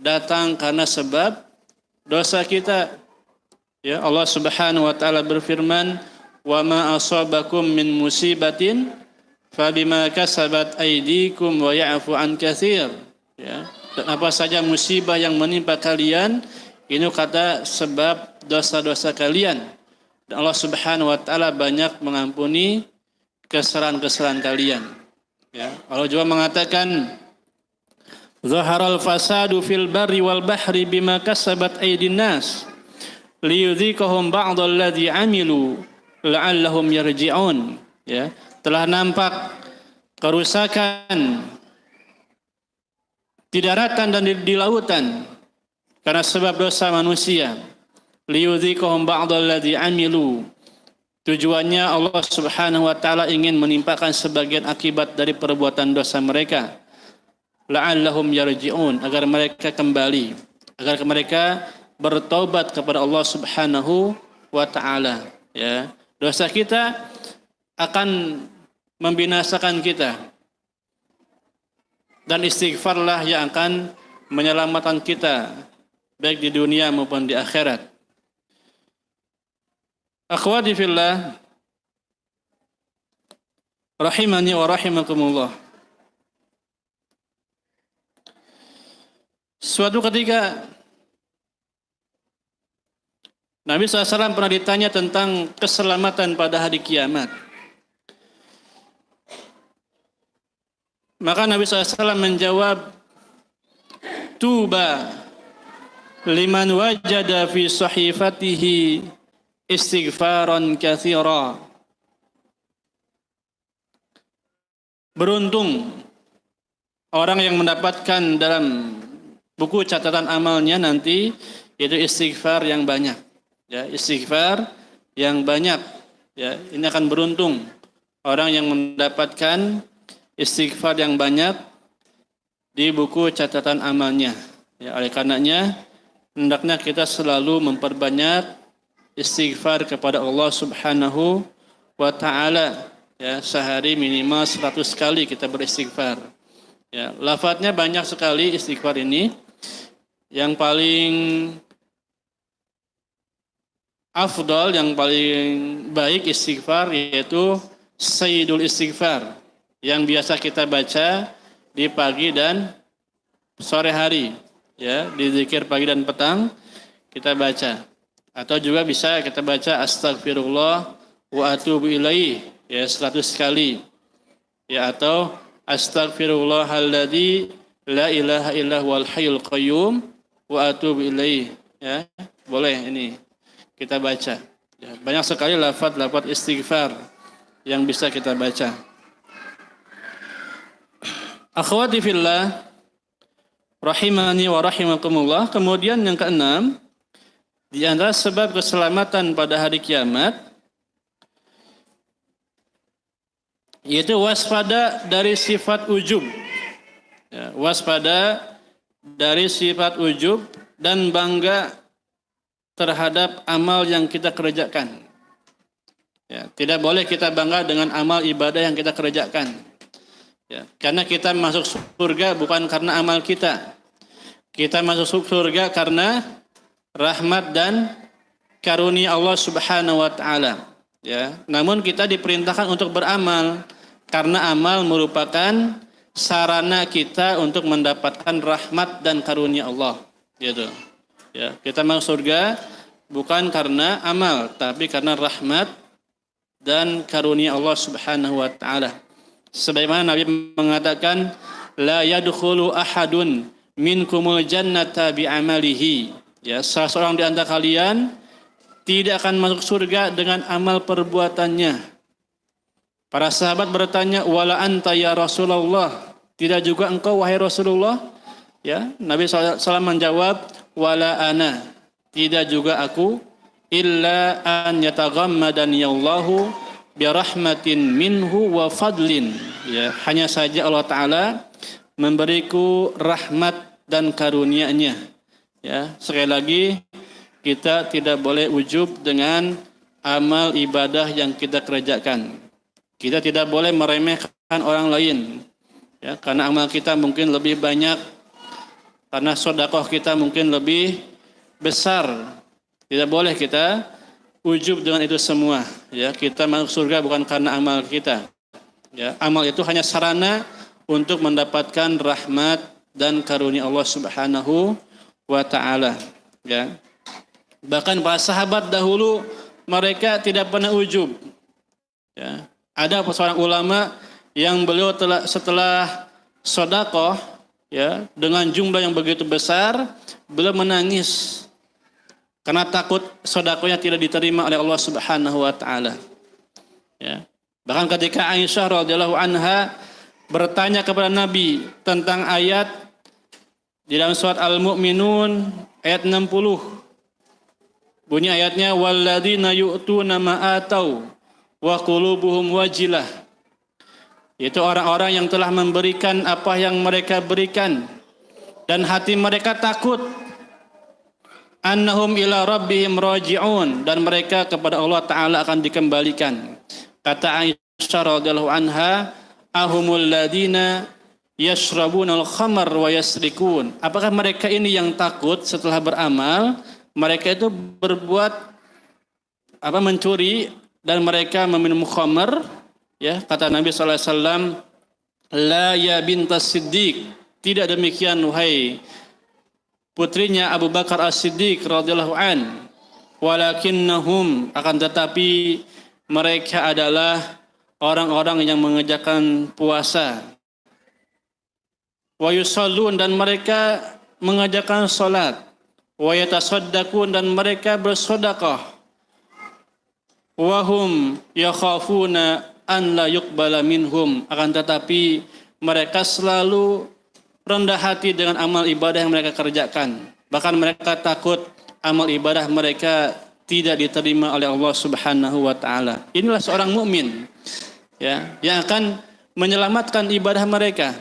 datang karena sebab dosa kita. Ya, Allah Subhanahu wa Ta'ala berfirman, "Wa ma asabakum min musibatin fabima kasabat aydikum wa ya'fu an katsir." Ya, dan apa saja musibah yang menimpa kalian, ini kata sebab dosa-dosa kalian. Dan Allah Subhanahu wa Ta'ala banyak mengampuni kesalahan-kesalahan kalian. Ya, Allah juga mengatakan, "Zaharal fasadu fil barri wal bahri bima kasabat aydin nas." liyudhiqahum ba'dalladzi 'amilu la'allahum yarji'un. Ya, telah nampak kerusakan di daratan dan di lautan karena sebab dosa manusia. Liyudhiqahum ba'dalladzi 'amilu. Tujuannya Allah Subhanahu wa taala ingin menimpakan sebagian akibat dari perbuatan dosa mereka. La'allahum yarji'un, agar mereka kembali, agar mereka bertaubat kepada Allah Subhanahu wa taala. Ya, dosa kita akan membinasakan kita. Dan istighfarlah yang akan menyelamatkan kita baik di dunia maupun di akhirat. Akhwati fillah rahimani wa rahimakumullah. Suatu ketika Nabi SAW pernah ditanya tentang keselamatan pada hari kiamat. Maka Nabi SAW menjawab, Tuba liman wajada fi sahifatihi istighfaran katsira. Beruntung orang yang mendapatkan dalam buku catatan amalnya nanti yaitu istighfar yang banyak. Ya, istighfar yang banyak. Ya, ini akan beruntung orang yang mendapatkan istighfar yang banyak di buku catatan amalnya. Ya, oleh karenanya hendaknya kita selalu memperbanyak istighfar kepada Allah Subhanahu wa taala. Ya, sehari minimal 100 kali kita beristighfar. Ya, lafadznya banyak sekali istighfar ini. Yang paling afdal, yang paling baik istighfar yaitu Sayyidul Istighfar yang biasa kita baca di pagi dan sore hari. Ya, di zikir pagi dan petang kita baca. Atau juga bisa kita baca astagfirullah wa atubu ilaih ya 100 kali. Ya, atau astagfirullahalladzi la ilaha illa huwal hayyul qayyum wa atubu ilaih ya. Boleh ini kita baca. Ya, banyak sekali lafaz-lafaz istighfar yang bisa kita baca. Akhwati fillah rahimani wa rahimakumullah. Kemudian yang keenam, di antara sebab keselamatan pada hari kiamat yaitu waspada dari sifat ujub. Ya, waspada dari sifat ujub dan bangga terhadap amal yang kita kerjakan. Ya, tidak boleh kita bangga dengan amal ibadah yang kita kerjakan. Ya, karena kita masuk surga bukan karena amal kita. Kita masuk surga karena rahmat dan karunia Allah Subhanahu wa taala. Ya, namun kita diperintahkan untuk beramal karena amal merupakan sarana kita untuk mendapatkan rahmat dan karunia Allah. Gitu. Ya, kita masuk surga bukan karena amal, tapi karena rahmat dan karunia Allah Subhanahu wa taala. Sebagaimana Nabi mengatakan, la yadkhulu ahadun minkumul jannata bi'amalihi. Ya, salah seorang di antara kalian tidak akan masuk surga dengan amal perbuatannya. Para sahabat bertanya, wala anta ya Rasulullah, tidak juga engkau wahai Rasulullah? Ya, Nabi SAW menjawab, wala ana, tidak juga aku, illa an yataghammadani Allahu bi rahmatin minhu wa fadlin. Ya, hanya saja Allah Ta'ala memberiku rahmat dan karunia-Nya. Ya, sekali lagi kita tidak boleh ujub dengan amal ibadah yang kita kerjakan. Kita tidak boleh meremehkan orang lain. Ya, karena amal kita mungkin lebih banyak, karena sedekah kita mungkin lebih besar. Tidak boleh kita ujub dengan itu semua. Ya, kita masuk surga bukan karena amal kita. Ya, amal itu hanya sarana untuk mendapatkan rahmat dan karunia Allah Subhanahu wa ta'ala. Ya. Bahkan para sahabat dahulu mereka tidak pernah ujub. Ya. Ada seorang ulama yang beliau setelah sedekah ya dengan jumlah yang begitu besar, beliau menangis karena takut sedekahnya tidak diterima oleh Allah Subhanahu wa taala. Ya. Bahkan ketika Aisyah radhiyallahu anha bertanya kepada Nabi tentang ayat di dalam surat Al-Mu'minun ayat 60. Bunyi ayatnya walladzina yu'tuna ma atau wa qulubuhum wajilah. Itu orang-orang yang telah memberikan apa yang mereka berikan dan hati mereka takut. Annahum ila rabbihim raji'un, dan mereka kepada Allah Ta'ala akan dikembalikan. Kata Aisyah radhiyallahu anha, ahumul ladina yashrabuna al-khamar wa yasrikun. Apakah mereka ini yang takut setelah beramal? Mereka itu berbuat mencuri dan mereka meminum khamar. Ya, kata Nabi sallallahu alaihi wasallam, la ya bintas Siddiq. Tidak demikian wahai putrinya Abu Bakar As-Siddiq radhiyallahu an, walakinnahum, akan tetapi mereka adalah orang-orang yang mengerjakan puasa, wa yusallun, dan mereka mengerjakan salat, wa yatasaddaqun, dan mereka bersedekah, wa hum yakhafuna an la yuqbala minhum, akan tetapi mereka selalu rendah hati dengan amal ibadah yang mereka kerjakan. Bahkan mereka takut amal ibadah mereka tidak diterima oleh Allah Subhanahu wa taala. Inilah seorang mukmin, ya, yang akan menyelamatkan ibadah mereka.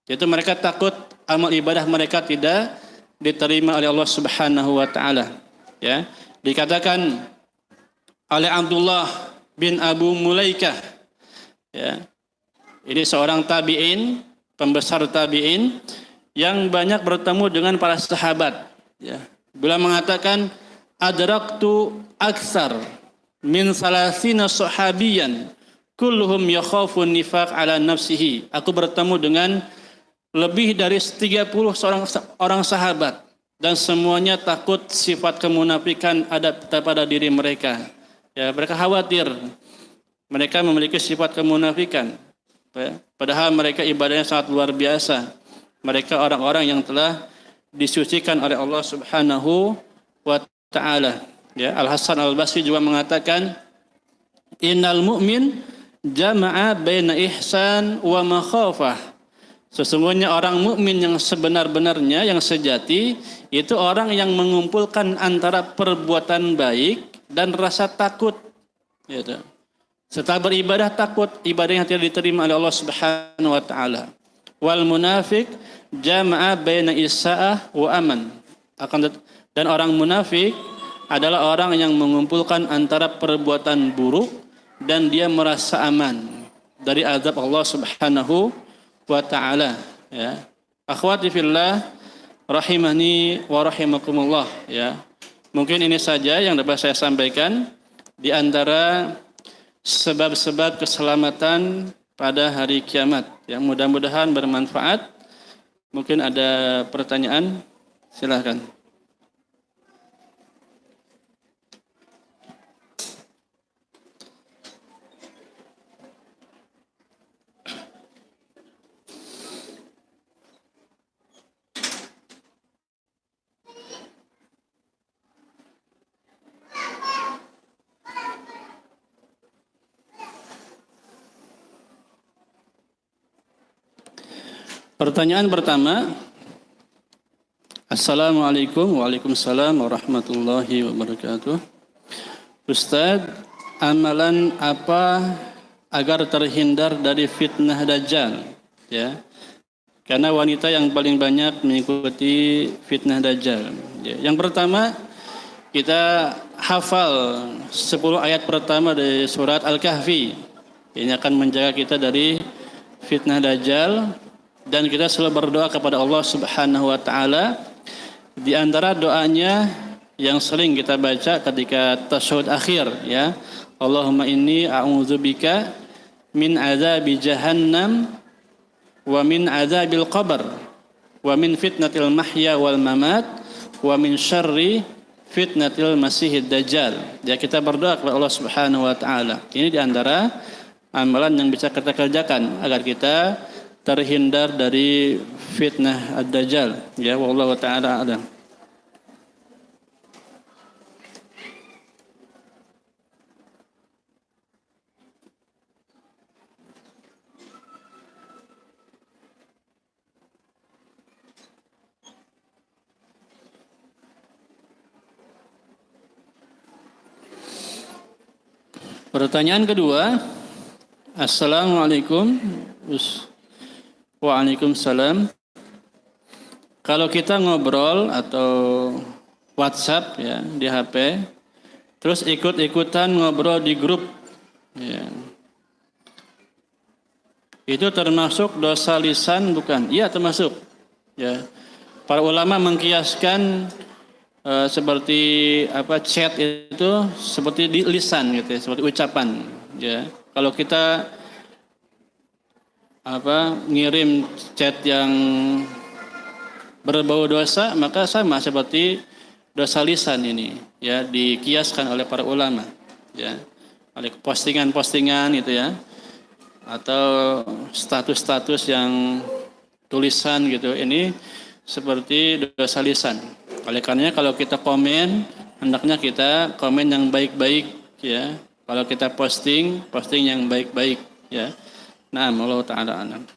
Yaitu mereka takut amal ibadah mereka tidak diterima oleh Allah Subhanahu wa taala. Ya, dikatakan oleh Abdullah bin Abu Mulaikah, ya. Ini seorang tabi'in, pembesar tabi'in yang banyak bertemu dengan para sahabat. Ya. Beliau mengatakan, adraktu aksar min salasina sahabiyan kulluhum yakhafun nifaq ala nafsihi. Aku bertemu dengan lebih dari 30 orang sahabat dan semuanya takut sifat kemunafikan ada pada diri mereka. Ya, mereka khawatir mereka memiliki sifat kemunafikan. Padahal mereka ibadahnya sangat luar biasa. Mereka orang-orang yang telah disucikan oleh Allah Subhanahu wa taala. Ya, Al-Hasan Al-Basri juga mengatakan, innal mu'min jama'a baina ihsan wa makhafah. Sesungguhnya orang mukmin yang sebenar-benarnya, yang sejati, itu orang yang mengumpulkan antara perbuatan baik dan rasa takut. Gitu. Setelah beribadah takut ibadah yang tidak diterima oleh Allah Subhanahu wa taala. Wal munafiq jama'a baina isa'ah wa aman. Dan orang munafik adalah orang yang mengumpulkan antara perbuatan buruk dan dia merasa aman dari azab Allah Subhanahu wa taala, ya. Akhwati fillah rahimani wa rahimakumullah, ya. Mungkin ini saja yang dapat saya sampaikan di antara sebab-sebab keselamatan pada hari kiamat. Yang mudah-mudahan bermanfaat. Mungkin ada pertanyaan, silahkan. Pertanyaan pertama. Assalamualaikum. Waalaikumsalam warahmatullahi wabarakatuh. Ustaz, amalan apa agar terhindar dari fitnah Dajjal? Ya. Karena wanita yang paling banyak mengikuti fitnah Dajjal. Ya. Yang pertama, kita hafal 10 ayat pertama dari surat Al-Kahfi. Ini akan menjaga kita dari fitnah Dajjal. Dan kita selalu berdoa kepada Allah Subhanahu wa taala. Di antara doanya yang sering kita baca ketika tasyahud akhir, ya. Allahumma inni a'udzubika min azabi jahannam wa min azabil qabr wa min fitnatil mahya wal mamat wa min syarri fitnatil masihid dajjal. Ya, kita berdoa kepada Allah Subhanahu wa taala. Ini di antara amalan yang bisa kita kerjakan agar kita terhindar dari fitnah ad-dajjal. Ya, wallahu taala a'lam. Pertanyaan kedua, Assalamualaikum. Waalaikumsalam. Kalau kita ngobrol atau WhatsApp ya di HP, terus ikut-ikutan ngobrol di grup, ya, itu termasuk dosa lisan bukan? Iya termasuk. Ya, para ulama mengkiaskan seperti chat itu seperti di lisan gitu ya, seperti ucapan. Ya, kalau kita ngirim chat yang berbau dosa, maka sama seperti dosa lisan ini, ya, dikiaskan oleh para ulama, ya, oleh postingan-postingan itu ya, atau status-status yang tulisan gitu, ini seperti dosa lisan. Oleh karenanya kalau kita komen, hendaknya kita komen yang baik-baik, ya. Kalau kita posting yang baik-baik, ya. Nah, Allah Ta'ala alam.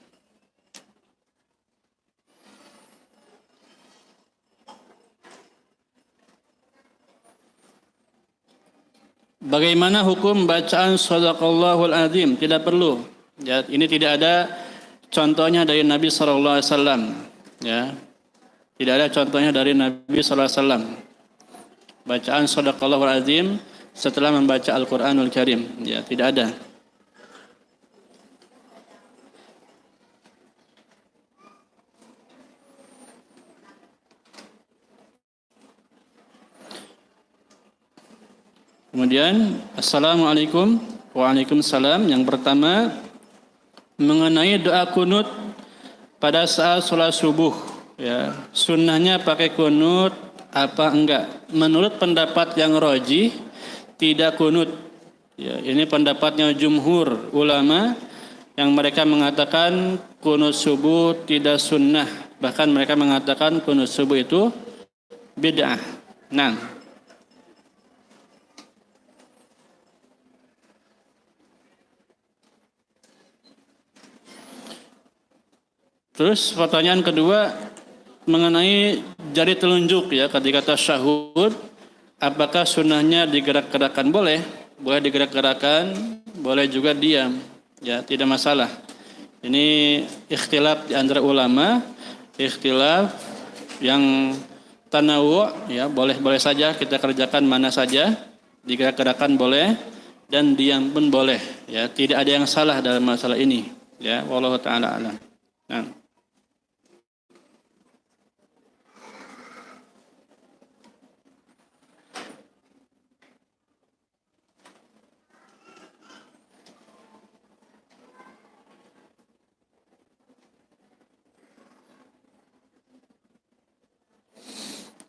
Bagaimana hukum bacaan Shadaqallahul Azim? Tidak perlu. Ya, ini tidak ada contohnya dari Nabi sallallahu alaihi wasallam, ya. Tidak ada contohnya dari Nabi sallallahu alaihi wasallam. Bacaan Shadaqallahul Azim setelah membaca Al-Qur'anul Karim, ya, tidak ada. Kemudian Assalamualaikum. Waalaikumsalam. Yang pertama mengenai doa kunut pada saat sholat subuh, ya, sunnahnya pakai kunut apa enggak? Menurut pendapat yang rajih tidak kunut, ya, ini pendapatnya jumhur ulama yang mereka mengatakan kunut subuh tidak sunnah, bahkan mereka mengatakan kunut subuh itu bid'ah. Nah, terus pertanyaan kedua mengenai jari telunjuk, ya, ketika tasyahud, apakah sunnahnya digerak-gerakkan? Boleh digerak-gerakkan, boleh juga diam, ya, tidak masalah. Ini ikhtilaf di antara ulama, ikhtilaf yang tanawu', ya, boleh saja kita kerjakan mana saja, digerak-gerakkan boleh dan diam pun boleh, ya, tidak ada yang salah dalam masalah ini, ya, wallahu ta'ala alam. Nah.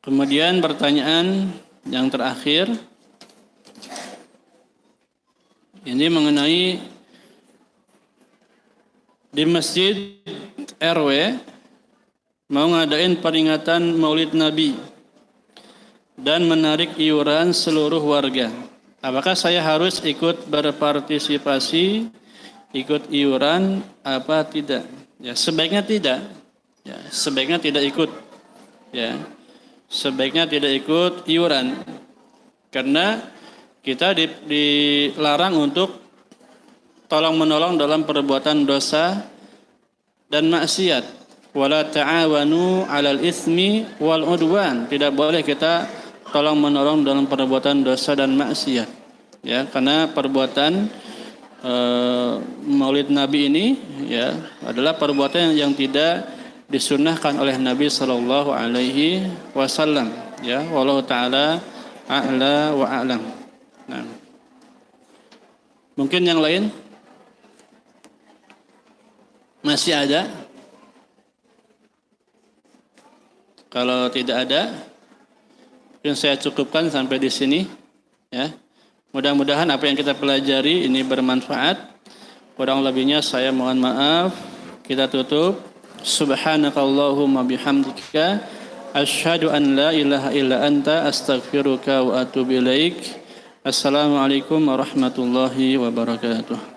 Kemudian pertanyaan yang terakhir ini mengenai di masjid RW mau ngadain peringatan Maulid Nabi dan menarik iuran seluruh warga. Apakah saya harus ikut berpartisipasi, ikut iuran apa tidak? Ya, sebaiknya tidak. Ya, sebaiknya tidak ikut. Ya. Sebaiknya tidak ikut iuran karena kita dilarang untuk tolong-menolong dalam perbuatan dosa dan maksiat. Wala ta'awanu 'alal itsmi wal 'udwan. Tidak boleh kita tolong-menolong dalam perbuatan dosa dan maksiat. Ya, karena perbuatan Maulid Nabi ini, ya, adalah perbuatan yang tidak disunnahkan oleh Nabi sallallahu alaihi wasallam, ya, wallahu taala a'la wa a'lam. Nah, mungkin yang lain masih ada? Kalau tidak ada, mungkin saya cukupkan sampai di sini, ya. Mudah-mudahan apa yang kita pelajari ini bermanfaat. Kurang lebihnya saya mohon maaf. Kita tutup. Subhanakallahumma bihamdika asyhadu an la ilaha illa anta astaghfiruka wa atubu ilaik. Assalamualaikum warahmatullahi wabarakatuh.